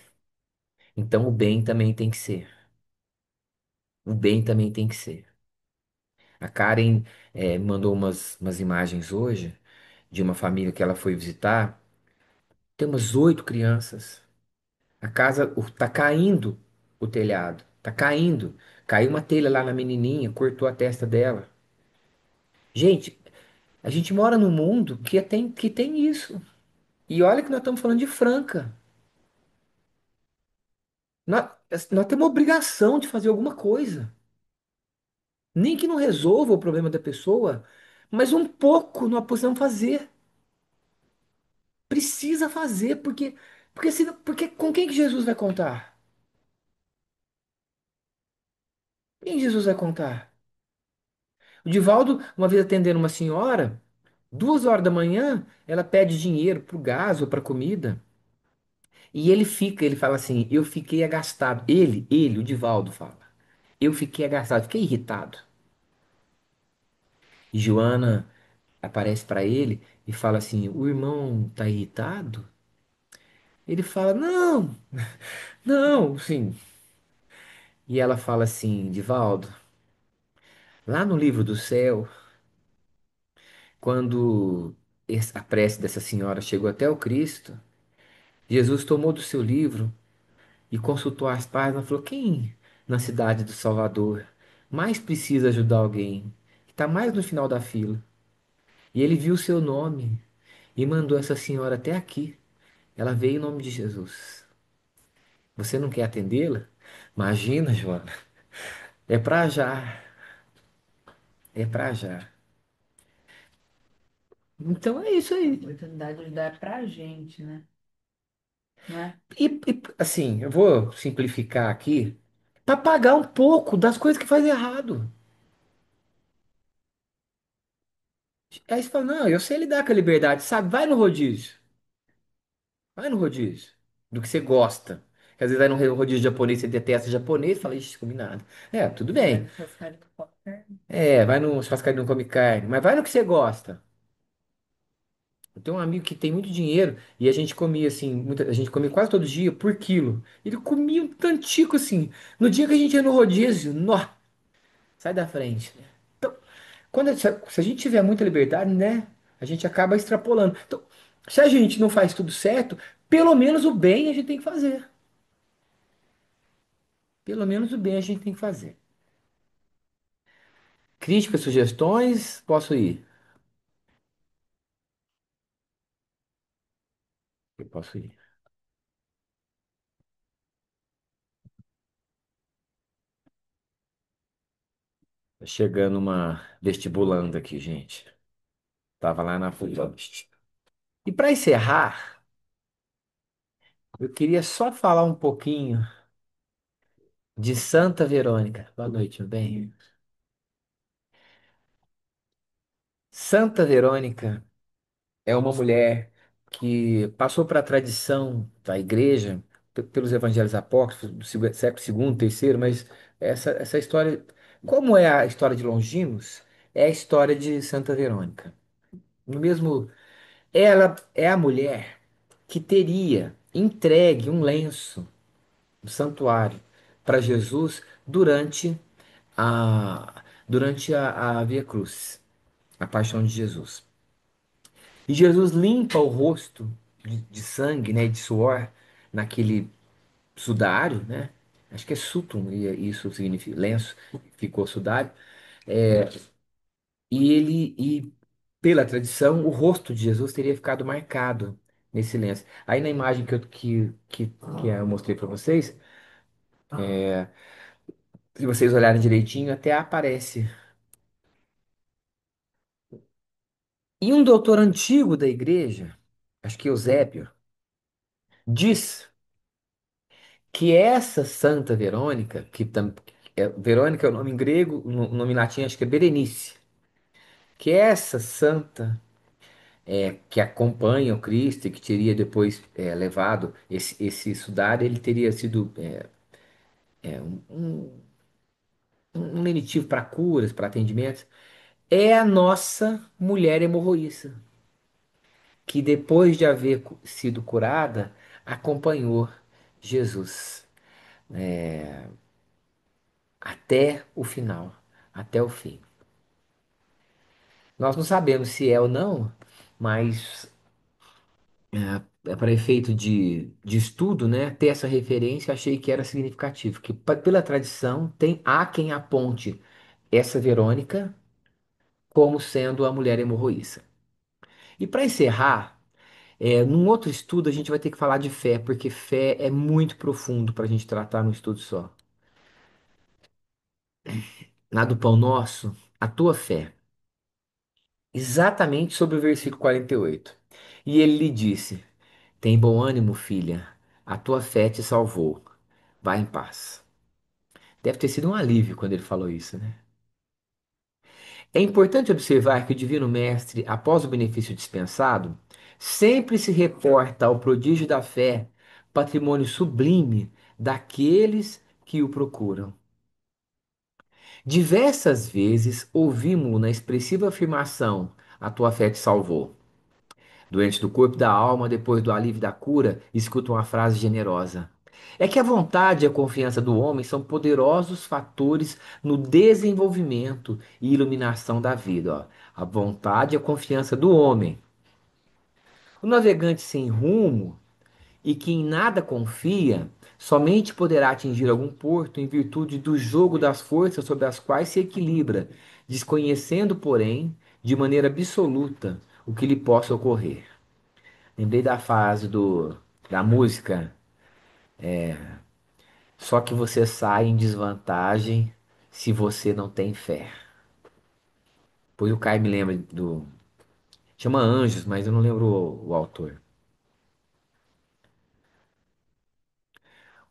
então o bem também tem que ser. O bem também tem que ser. A Karen mandou umas imagens hoje de uma família que ela foi visitar. Tem umas 8 crianças. A casa tá caindo o telhado. Tá caindo. Caiu uma telha lá na menininha, cortou a testa dela. Gente, a gente mora num mundo que tem isso. E olha que nós estamos falando de Franca. Nós temos obrigação de fazer alguma coisa. Nem que não resolva o problema da pessoa, mas um pouco nós precisamos fazer. Precisa fazer, porque com quem que Jesus vai contar? Quem Jesus vai contar? O Divaldo, uma vez atendendo uma senhora, 2 horas da manhã, ela pede dinheiro pro gás ou pra comida. E ele fala assim, eu fiquei agastado. O Divaldo fala, eu fiquei agastado, fiquei irritado. E Joana aparece pra ele e fala assim, o irmão tá irritado? Ele fala, não, não, sim. E ela fala assim, Divaldo, lá no livro do céu, quando a prece dessa senhora chegou até o Cristo, Jesus tomou do seu livro e consultou as páginas e falou: quem na cidade do Salvador mais precisa ajudar alguém? Que está mais no final da fila. E ele viu o seu nome e mandou essa senhora até aqui. Ela veio em nome de Jesus. Você não quer atendê-la? Imagina, Joana. É pra já. É pra já. Então é isso
A
aí.
oportunidade de ajudar é pra gente, né? Não é?
Assim, eu vou simplificar aqui para pagar um pouco das coisas que faz errado. Aí você fala, não, eu sei lidar com a liberdade, sabe? Vai no rodízio. Vai no rodízio. Do que você gosta. Às vezes vai no rodízio japonês, você detesta japonês, fala, ixi, comi nada. É, tudo
Vai
bem.
no churrascaria do qualquer.
É, vai no churrascaria e não come carne. Mas vai no que você gosta. Eu tenho um amigo que tem muito dinheiro e a gente comia assim, a gente comia quase todo dia por quilo. Ele comia um tantico assim. No dia que a gente ia no rodízio, nó, sai da frente. Então, se a gente tiver muita liberdade, né, a gente acaba extrapolando. Então, se a gente não faz tudo certo, pelo menos o bem a gente tem que fazer. Pelo menos o bem a gente tem que fazer. Críticas, sugestões, posso ir? Eu posso ir. Tá chegando uma vestibulanda aqui, gente. Tava lá na FUVEST. E para encerrar, eu queria só falar um pouquinho de Santa Verônica. Boa noite, meu bem. Santa Verônica é uma mulher que passou para a tradição da igreja, pelos evangelhos apócrifos do século segundo, terceiro, mas essa história, como é a história de Longinos, é a história de Santa Verônica. No mesmo, ela é a mulher que teria entregue um lenço do santuário para Jesus durante a Via Cruz, a paixão de Jesus. E Jesus limpa o rosto de sangue, né, de suor, naquele sudário, né? Acho que é sutum, e isso significa lenço, ficou sudário. É, e pela tradição, o rosto de Jesus teria ficado marcado nesse lenço. Aí na imagem que eu mostrei para vocês, se vocês olharem direitinho, até aparece. E um doutor antigo da igreja, acho que Eusébio, diz que essa Santa Verônica, Verônica é o nome em grego, o nome em latim acho que é Berenice, que essa santa que acompanha o Cristo e que teria depois levado esse sudário, ele teria sido um lenitivo para curas, para atendimentos, é a nossa mulher hemorroíça, que depois de haver sido curada, acompanhou Jesus até o final, até o fim. Nós não sabemos se é ou não, mas para efeito de estudo, né, ter essa referência, achei que era significativo, que pela tradição há quem aponte essa Verônica como sendo a mulher hemorroíça. E para encerrar, num outro estudo a gente vai ter que falar de fé, porque fé é muito profundo para a gente tratar num estudo só. Na do Pão Nosso, a tua fé, exatamente sobre o versículo 48. E ele lhe disse: tem bom ânimo, filha, a tua fé te salvou. Vá em paz. Deve ter sido um alívio quando ele falou isso, né? É importante observar que o Divino Mestre, após o benefício dispensado, sempre se reporta ao prodígio da fé, patrimônio sublime daqueles que o procuram. Diversas vezes ouvimos-lo na expressiva afirmação: a tua fé te salvou. Doente do corpo e da alma, depois do alívio da cura, escuta uma frase generosa. É que a vontade e a confiança do homem são poderosos fatores no desenvolvimento e iluminação da vida. Ó. A vontade e a confiança do homem. O navegante sem rumo, e que em nada confia, somente poderá atingir algum porto em virtude do jogo das forças sobre as quais se equilibra, desconhecendo, porém, de maneira absoluta o que lhe possa ocorrer. Lembrei da fase da música, só que você sai em desvantagem se você não tem fé. Pois o Caio me lembra do. Chama Anjos, mas eu não lembro o autor.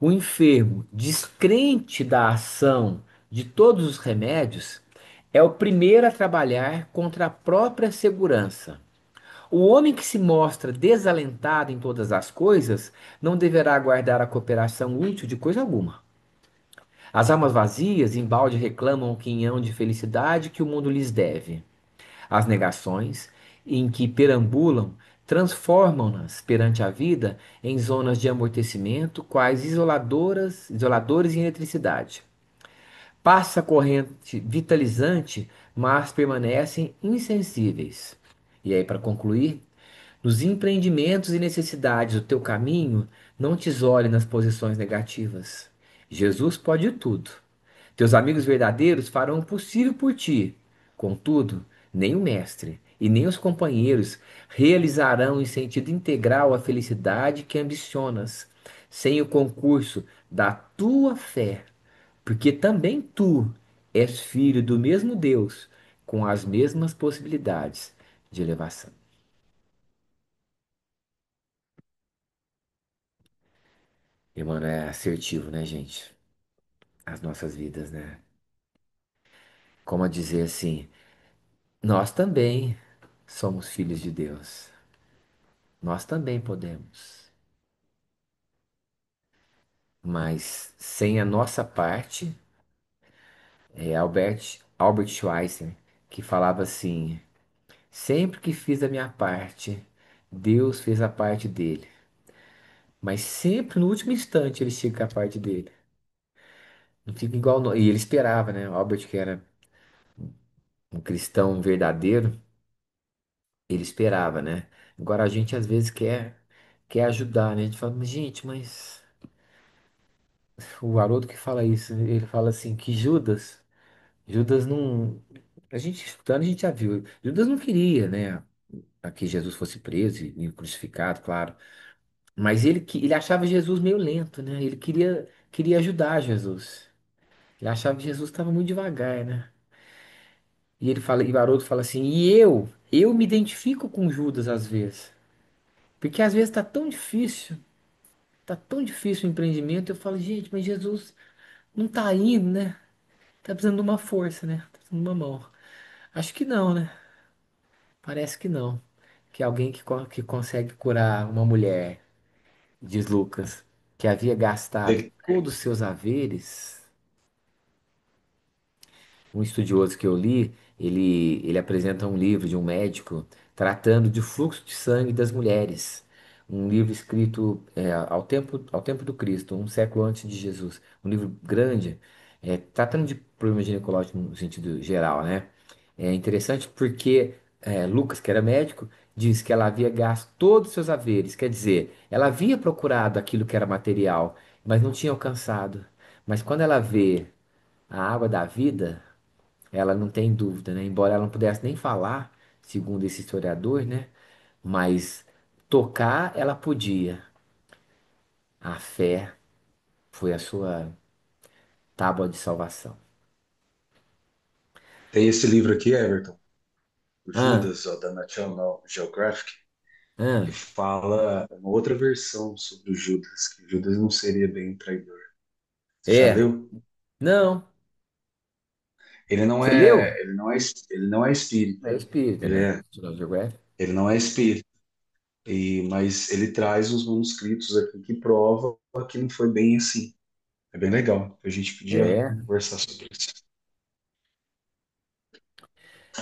O enfermo, descrente da ação de todos os remédios, é o primeiro a trabalhar contra a própria segurança. O homem que se mostra desalentado em todas as coisas não deverá aguardar a cooperação útil de coisa alguma. As almas vazias embalde reclamam o quinhão de felicidade que o mundo lhes deve. As negações em que perambulam transformam-nas perante a vida em zonas de amortecimento, quais isoladores em eletricidade. Passa a corrente vitalizante, mas permanecem insensíveis. E aí, para concluir, nos empreendimentos e necessidades do teu caminho, não te isole nas posições negativas. Jesus pode tudo. Teus amigos verdadeiros farão o possível por ti. Contudo, nem o mestre e nem os companheiros realizarão em sentido integral a felicidade que ambicionas, sem o concurso da tua fé, porque também tu és filho do mesmo Deus, com as mesmas possibilidades de elevação. E, mano, é assertivo, né, gente? As nossas vidas, né? Como a dizer assim, nós também somos filhos de Deus. Nós também podemos. Mas sem a nossa parte, Albert Schweitzer, que falava assim: sempre que fiz a minha parte, Deus fez a parte dele. Mas sempre no último instante ele chega com a parte dele. Não fica igual. E ele esperava, né? Albert, que era um cristão verdadeiro, ele esperava, né? Agora a gente às vezes quer ajudar, né? A gente fala, mas, gente, mas o Haroldo que fala isso, ele fala assim, que Judas não. A gente estudando, a gente já viu. Judas não queria, né? A que Jesus fosse preso e crucificado, claro. Mas ele achava Jesus meio lento, né? Ele queria ajudar Jesus. Ele achava que Jesus estava muito devagar, né? E ele fala, e o Haroldo fala assim, eu me identifico com Judas às vezes. Porque às vezes tá tão difícil o empreendimento. Eu falo, gente, mas Jesus não tá indo, né? Tá precisando de uma força, né? Tá precisando de uma mão. Acho que não, né? Parece que não. Que alguém que consegue curar uma mulher, diz Lucas, que havia gastado
Ele-
todos os seus haveres. Um estudioso que eu li, ele apresenta um livro de um médico tratando de fluxo de sangue das mulheres. Um livro escrito ao tempo do Cristo, um século antes de Jesus. Um livro grande, tratando de problemas ginecológicos no sentido geral, né? É interessante porque Lucas, que era médico, diz que ela havia gasto todos os seus haveres. Quer dizer, ela havia procurado aquilo que era material, mas não tinha alcançado. Mas quando ela vê a água da vida, ela não tem dúvida, né? Embora ela não pudesse nem falar, segundo esse historiador, né? Mas tocar ela podia. A fé foi a sua tábua de salvação.
Tem esse livro aqui, Everton, o
Ah,
Judas, ó, da National Geographic, que
ah,
fala uma outra versão sobre o Judas, que Judas não seria bem um traidor. Você já
é.
leu?
Não.
Ele não
Você leu?
é, ele não é, ele não é espírita.
É espírita,
Ele
né?
é,
National Geographic.
ele não é espírita. Mas ele traz os manuscritos aqui que provam que não foi bem assim. É bem legal. A gente podia
É.
conversar sobre isso.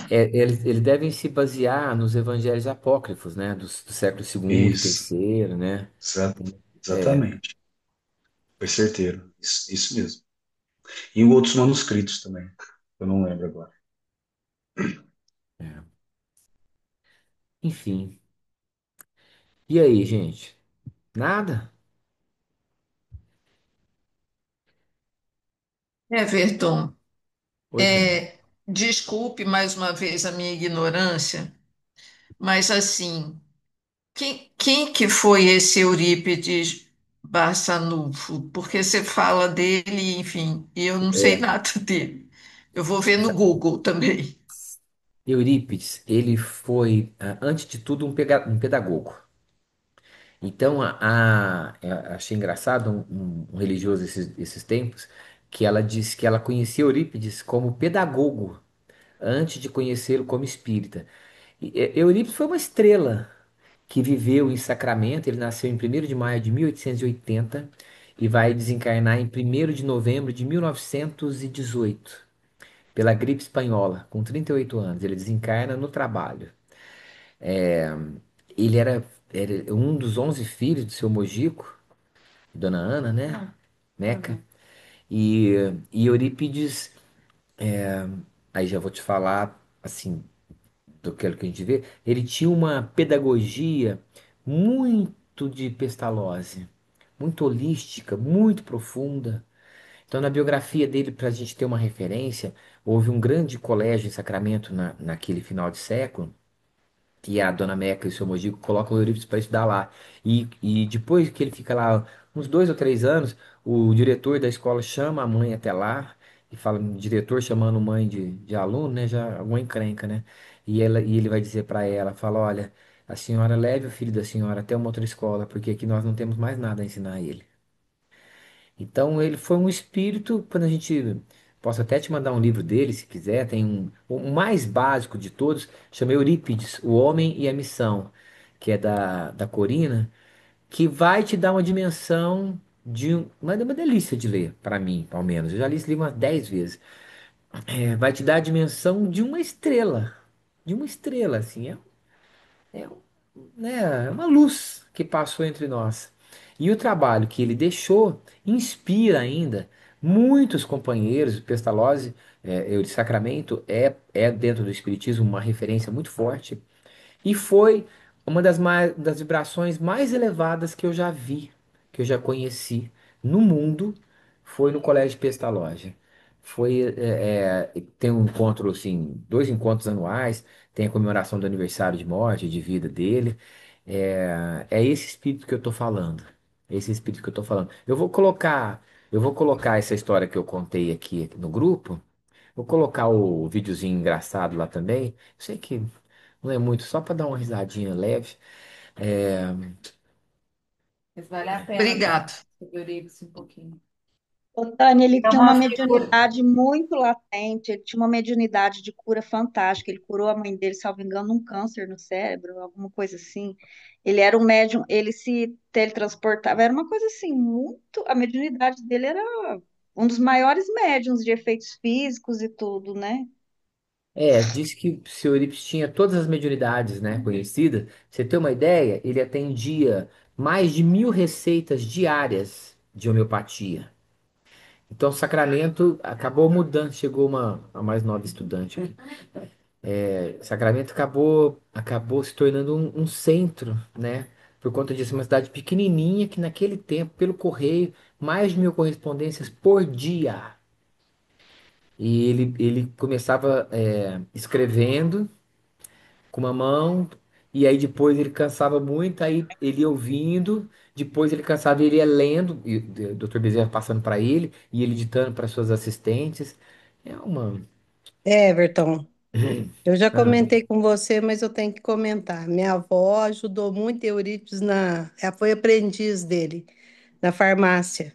Eles devem se basear nos evangelhos apócrifos, né? Do século segundo,
Isso,
terceiro, né? É.
exatamente. Foi certeiro. Isso mesmo. E em outros manuscritos também. Eu não lembro agora.
É. Enfim. E aí, gente? Nada?
Everton,
Oi, Tânia.
desculpe mais uma vez a minha ignorância, mas assim, quem que foi esse Eurípides Barçanufo? Porque você fala dele, enfim, e eu não sei
É,
nada dele. Eu vou ver no Google também.
Eurípides, ele foi, antes de tudo, um pedagogo. Então, achei engraçado um religioso esses tempos, que ela disse que ela conhecia Eurípides como pedagogo, antes de conhecê-lo como espírita. Eurípides foi uma estrela que viveu em Sacramento, ele nasceu em 1º de maio de 1880 e vai desencarnar em 1º de novembro de 1918, pela gripe espanhola, com 38 anos. Ele desencarna no trabalho. Ele era um dos 11 filhos do seu Mojico, Dona Ana, né? Meca. E, e Eurípides, aí já vou te falar, assim, do que a gente vê, ele tinha uma pedagogia muito de Pestalozzi, muito holística, muito profunda. Então, na biografia dele, para a gente ter uma referência, houve um grande colégio em Sacramento naquele final de século, que a Dona Meca e o seu Mojico colocam o Eurípides para estudar lá. E depois que ele fica lá uns 2 ou 3 anos, o diretor da escola chama a mãe até lá e fala, diretor chamando mãe de aluno, né? Já alguma encrenca, né? E ele vai dizer para ela, fala, olha, a senhora leve o filho da senhora até uma outra escola, porque aqui nós não temos mais nada a ensinar a ele. Então ele foi um espírito, quando a gente posso até te mandar um livro dele, se quiser, tem o mais básico de todos, chama Eurípides, O Homem e a Missão, que é da Corina, que vai te dar uma dimensão uma delícia de ler, para mim, ao menos. Eu já li esse livro umas 10 vezes. Vai te dar a dimensão de uma estrela, assim, é, né, uma luz que passou entre nós. E o trabalho que ele deixou inspira ainda muitos companheiros. Pestalozzi, eu de Sacramento, é dentro do Espiritismo uma referência muito forte. E foi uma das vibrações mais elevadas que eu já vi, que eu já conheci no mundo, foi no Colégio Pestalozzi. Tem um encontro, assim, 2 encontros anuais, tem a comemoração do aniversário de morte, de vida dele. É esse espírito que eu tô falando. É esse espírito que eu tô falando. Eu vou colocar essa história que eu contei aqui no grupo. Vou colocar o videozinho engraçado lá também. Eu sei que não é muito, só para dar uma risadinha leve. É,
Mas vale a pena
Obrigado.
saber isso um pouquinho.
O Tânia, ele
É
tinha uma
uma figura.
mediunidade muito latente, ele tinha uma mediunidade de cura fantástica. Ele curou a mãe dele, salvo engano, um câncer no cérebro, alguma coisa assim. Ele era um médium, ele se teletransportava, era uma coisa assim, muito. A mediunidade dele era um dos maiores médiums de efeitos físicos e tudo, né?
diz que o senhor Eurípides tinha todas as mediunidades, né, conhecidas. Pra você ter uma ideia, ele atendia mais de 1.000 receitas diárias de homeopatia. Então, Sacramento acabou mudando, chegou a mais nova estudante aqui. Sacramento acabou se tornando um centro, né? Por conta disso, uma cidade pequenininha que naquele tempo, pelo correio, mais de 1.000 correspondências por dia. E ele começava escrevendo com uma mão, e aí depois ele cansava muito, aí ele ia ouvindo, depois ele cansava e ele ia lendo, e o Dr. Bezerra passando para ele, e ele ditando para suas assistentes. É uma.
Everton, eu já
Ah,
comentei com você, mas eu tenho que comentar. Minha avó ajudou muito Eurípides ela foi aprendiz dele na farmácia.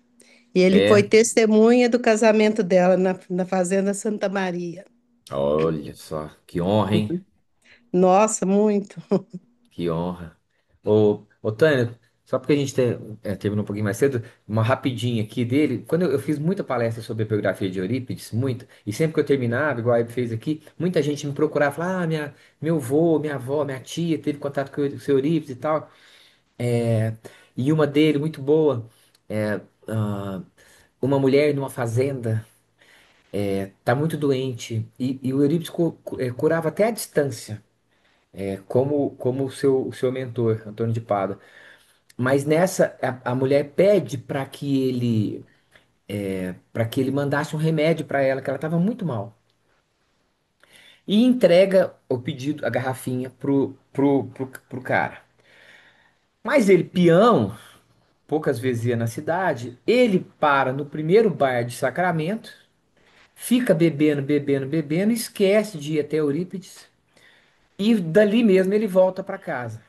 E ele foi
é,
testemunha do casamento dela na Fazenda Santa Maria.
olha só, que honra, hein?
Nossa, muito.
Que honra. Ô Tânia, só porque a gente terminou um pouquinho mais cedo, uma rapidinha aqui dele. Quando eu fiz muita palestra sobre a biografia de Eurípides, muito, e sempre que eu terminava, igual a Hebe fez aqui, muita gente me procurava, falava, meu avô, minha avó, minha tia teve contato com o seu Eurípides e tal. É, e uma dele, muito boa, é, ah, uma mulher numa fazenda, tá muito doente, e o Eurípides curava até à distância, como o seu mentor, Antônio de Pádua. Mas nessa, a mulher pede para que ele mandasse um remédio para ela, que ela estava muito mal. E entrega o pedido, a garrafinha pro cara. Mas ele, peão, poucas vezes ia na cidade, ele para no primeiro bar de Sacramento, fica bebendo, bebendo, bebendo, esquece de ir até Eurípides e dali mesmo ele volta para casa.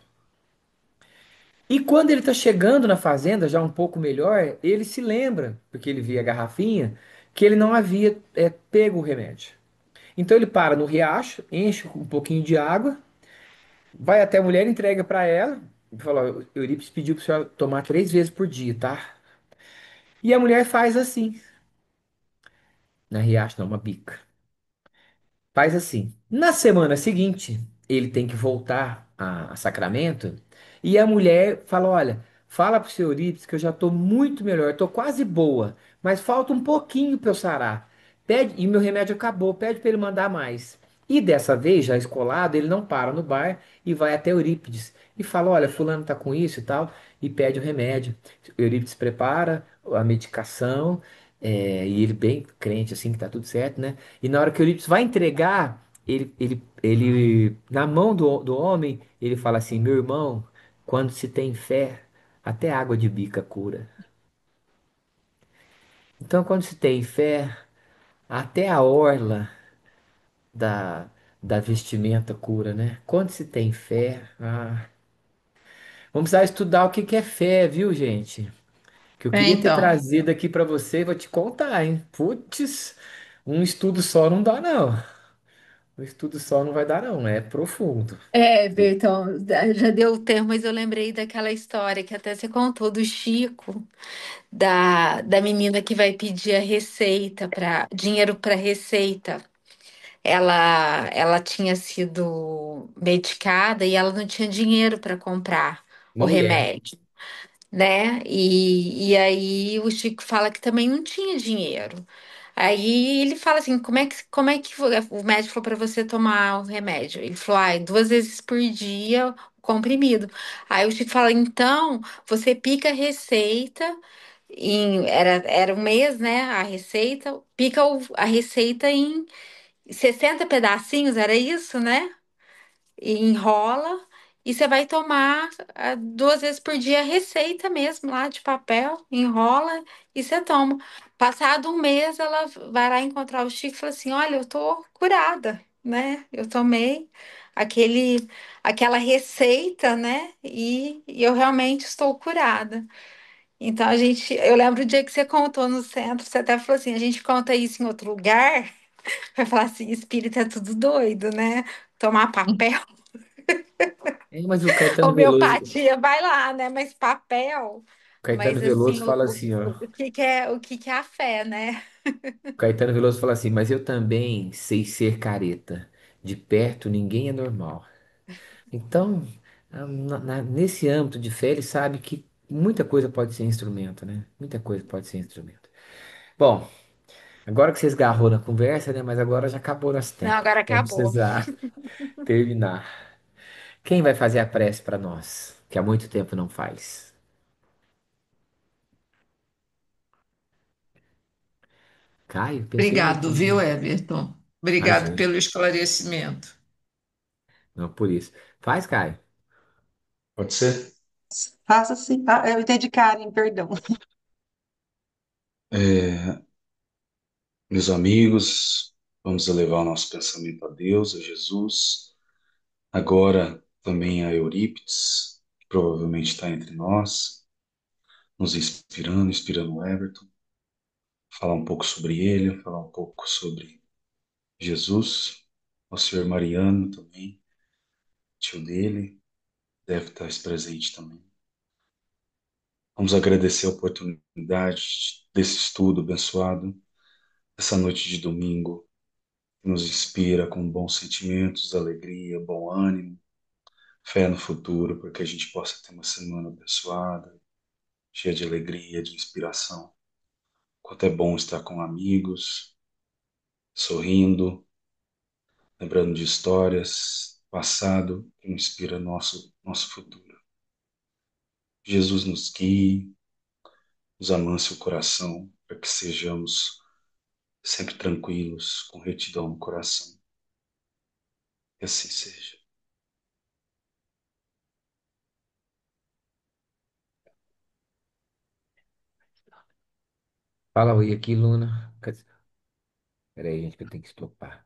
E quando ele está chegando na fazenda, já um pouco melhor, ele se lembra, porque ele via a garrafinha, que ele não havia pego o remédio. Então ele para no riacho, enche um pouquinho de água, vai até a mulher, entrega para ela, e fala: "Ó, Eurípides pediu para o senhor tomar 3 vezes por dia, tá?" E a mulher faz assim, na riacho, não, uma bica. Faz assim. Na semana seguinte, ele tem que voltar a Sacramento e a mulher fala: "Olha, fala pro seu Eurípides que eu já tô muito melhor, tô quase boa, mas falta um pouquinho para eu sarar. Pede, e meu remédio acabou, pede para ele mandar mais." E dessa vez, já escolado, ele não para no bar e vai até Eurípides e fala: "Olha, fulano tá com isso e tal", e pede o remédio. Eurípides prepara a medicação, e ele bem crente assim que tá tudo certo, né? E na hora que o Eurípides vai entregar, na mão do homem, ele fala assim: "Meu irmão, quando se tem fé, até água de bica cura." Então, quando se tem fé, até a orla da, da vestimenta cura, né? Quando se tem fé, vamos precisar estudar o que que é fé, viu, gente? Que eu queria ter
Então,
trazido aqui para você, vou te contar, hein? Putz, um estudo só não dá, não. Um estudo só não vai dar, não. É profundo.
É, Bertão, já deu o tempo, mas eu lembrei daquela história que até você contou do Chico, da menina que vai pedir a receita para dinheiro para receita. Ela tinha sido medicada e ela não tinha dinheiro para comprar o
Uma mulher.
remédio, né? E aí o Chico fala que também não tinha dinheiro. Aí ele fala assim, o médico falou para você tomar o remédio? Ele falou, ai, 2 vezes por dia o comprimido. Aí o Chico fala, então você pica a receita era um mês, né? A receita, pica a receita em 60 pedacinhos, era isso, né? E enrola e você vai tomar 2 vezes por dia a receita mesmo lá de papel, enrola e você toma. Passado um mês, ela vai lá encontrar o Chico e fala assim: Olha, eu tô curada, né? Eu tomei aquele, aquela receita, né? E eu realmente estou curada. Então eu lembro o dia que você contou no centro, você até falou assim: a gente conta isso em outro lugar, vai falar assim: espírita é tudo doido, né? Tomar papel.
Mas o Caetano Veloso,
Homeopatia vai lá, né? Mas papel.
Caetano
Mas assim,
Veloso fala assim, ó.
o que que é a fé, né?
O Caetano Veloso fala assim, mas eu também sei ser careta. De perto ninguém é normal. Então, nesse âmbito de fé, ele sabe que muita coisa pode ser instrumento, né? Muita coisa pode ser instrumento. Bom, agora que vocês esgarrou na conversa, né? Mas agora já acabou nosso
Não,
tempo.
agora
Vamos
acabou.
precisar terminar. Quem vai fazer a prece para nós? Que há muito tempo não faz. Caio, pensei em
obrigado,
você.
viu, Everton? Obrigado
Imagina.
pelo esclarecimento.
Não por isso. Faz, Caio.
Pode ser?
Faça assim. Ah, eu entendi, Karen, perdão.
É, meus amigos, vamos elevar o nosso pensamento a Deus, a Jesus, agora também a Eurípides, que provavelmente está entre nós, nos inspirando, inspirando o Everton, falar um pouco sobre ele, falar um pouco sobre Jesus, o senhor Mariano também, tio dele, deve estar presente também. Vamos agradecer a oportunidade desse estudo abençoado, essa noite de domingo, que nos inspira com bons sentimentos, alegria, bom ânimo, fé no futuro, para que a gente possa ter uma semana abençoada, cheia de alegria, de inspiração. Quanto é bom estar com amigos, sorrindo, lembrando de histórias, passado, que inspira nosso futuro. Jesus nos guie, nos amance o coração, para que sejamos sempre tranquilos, com retidão no coração. Que assim seja.
Fala oi aqui, Luna. Peraí, gente, que eu tenho que estopar.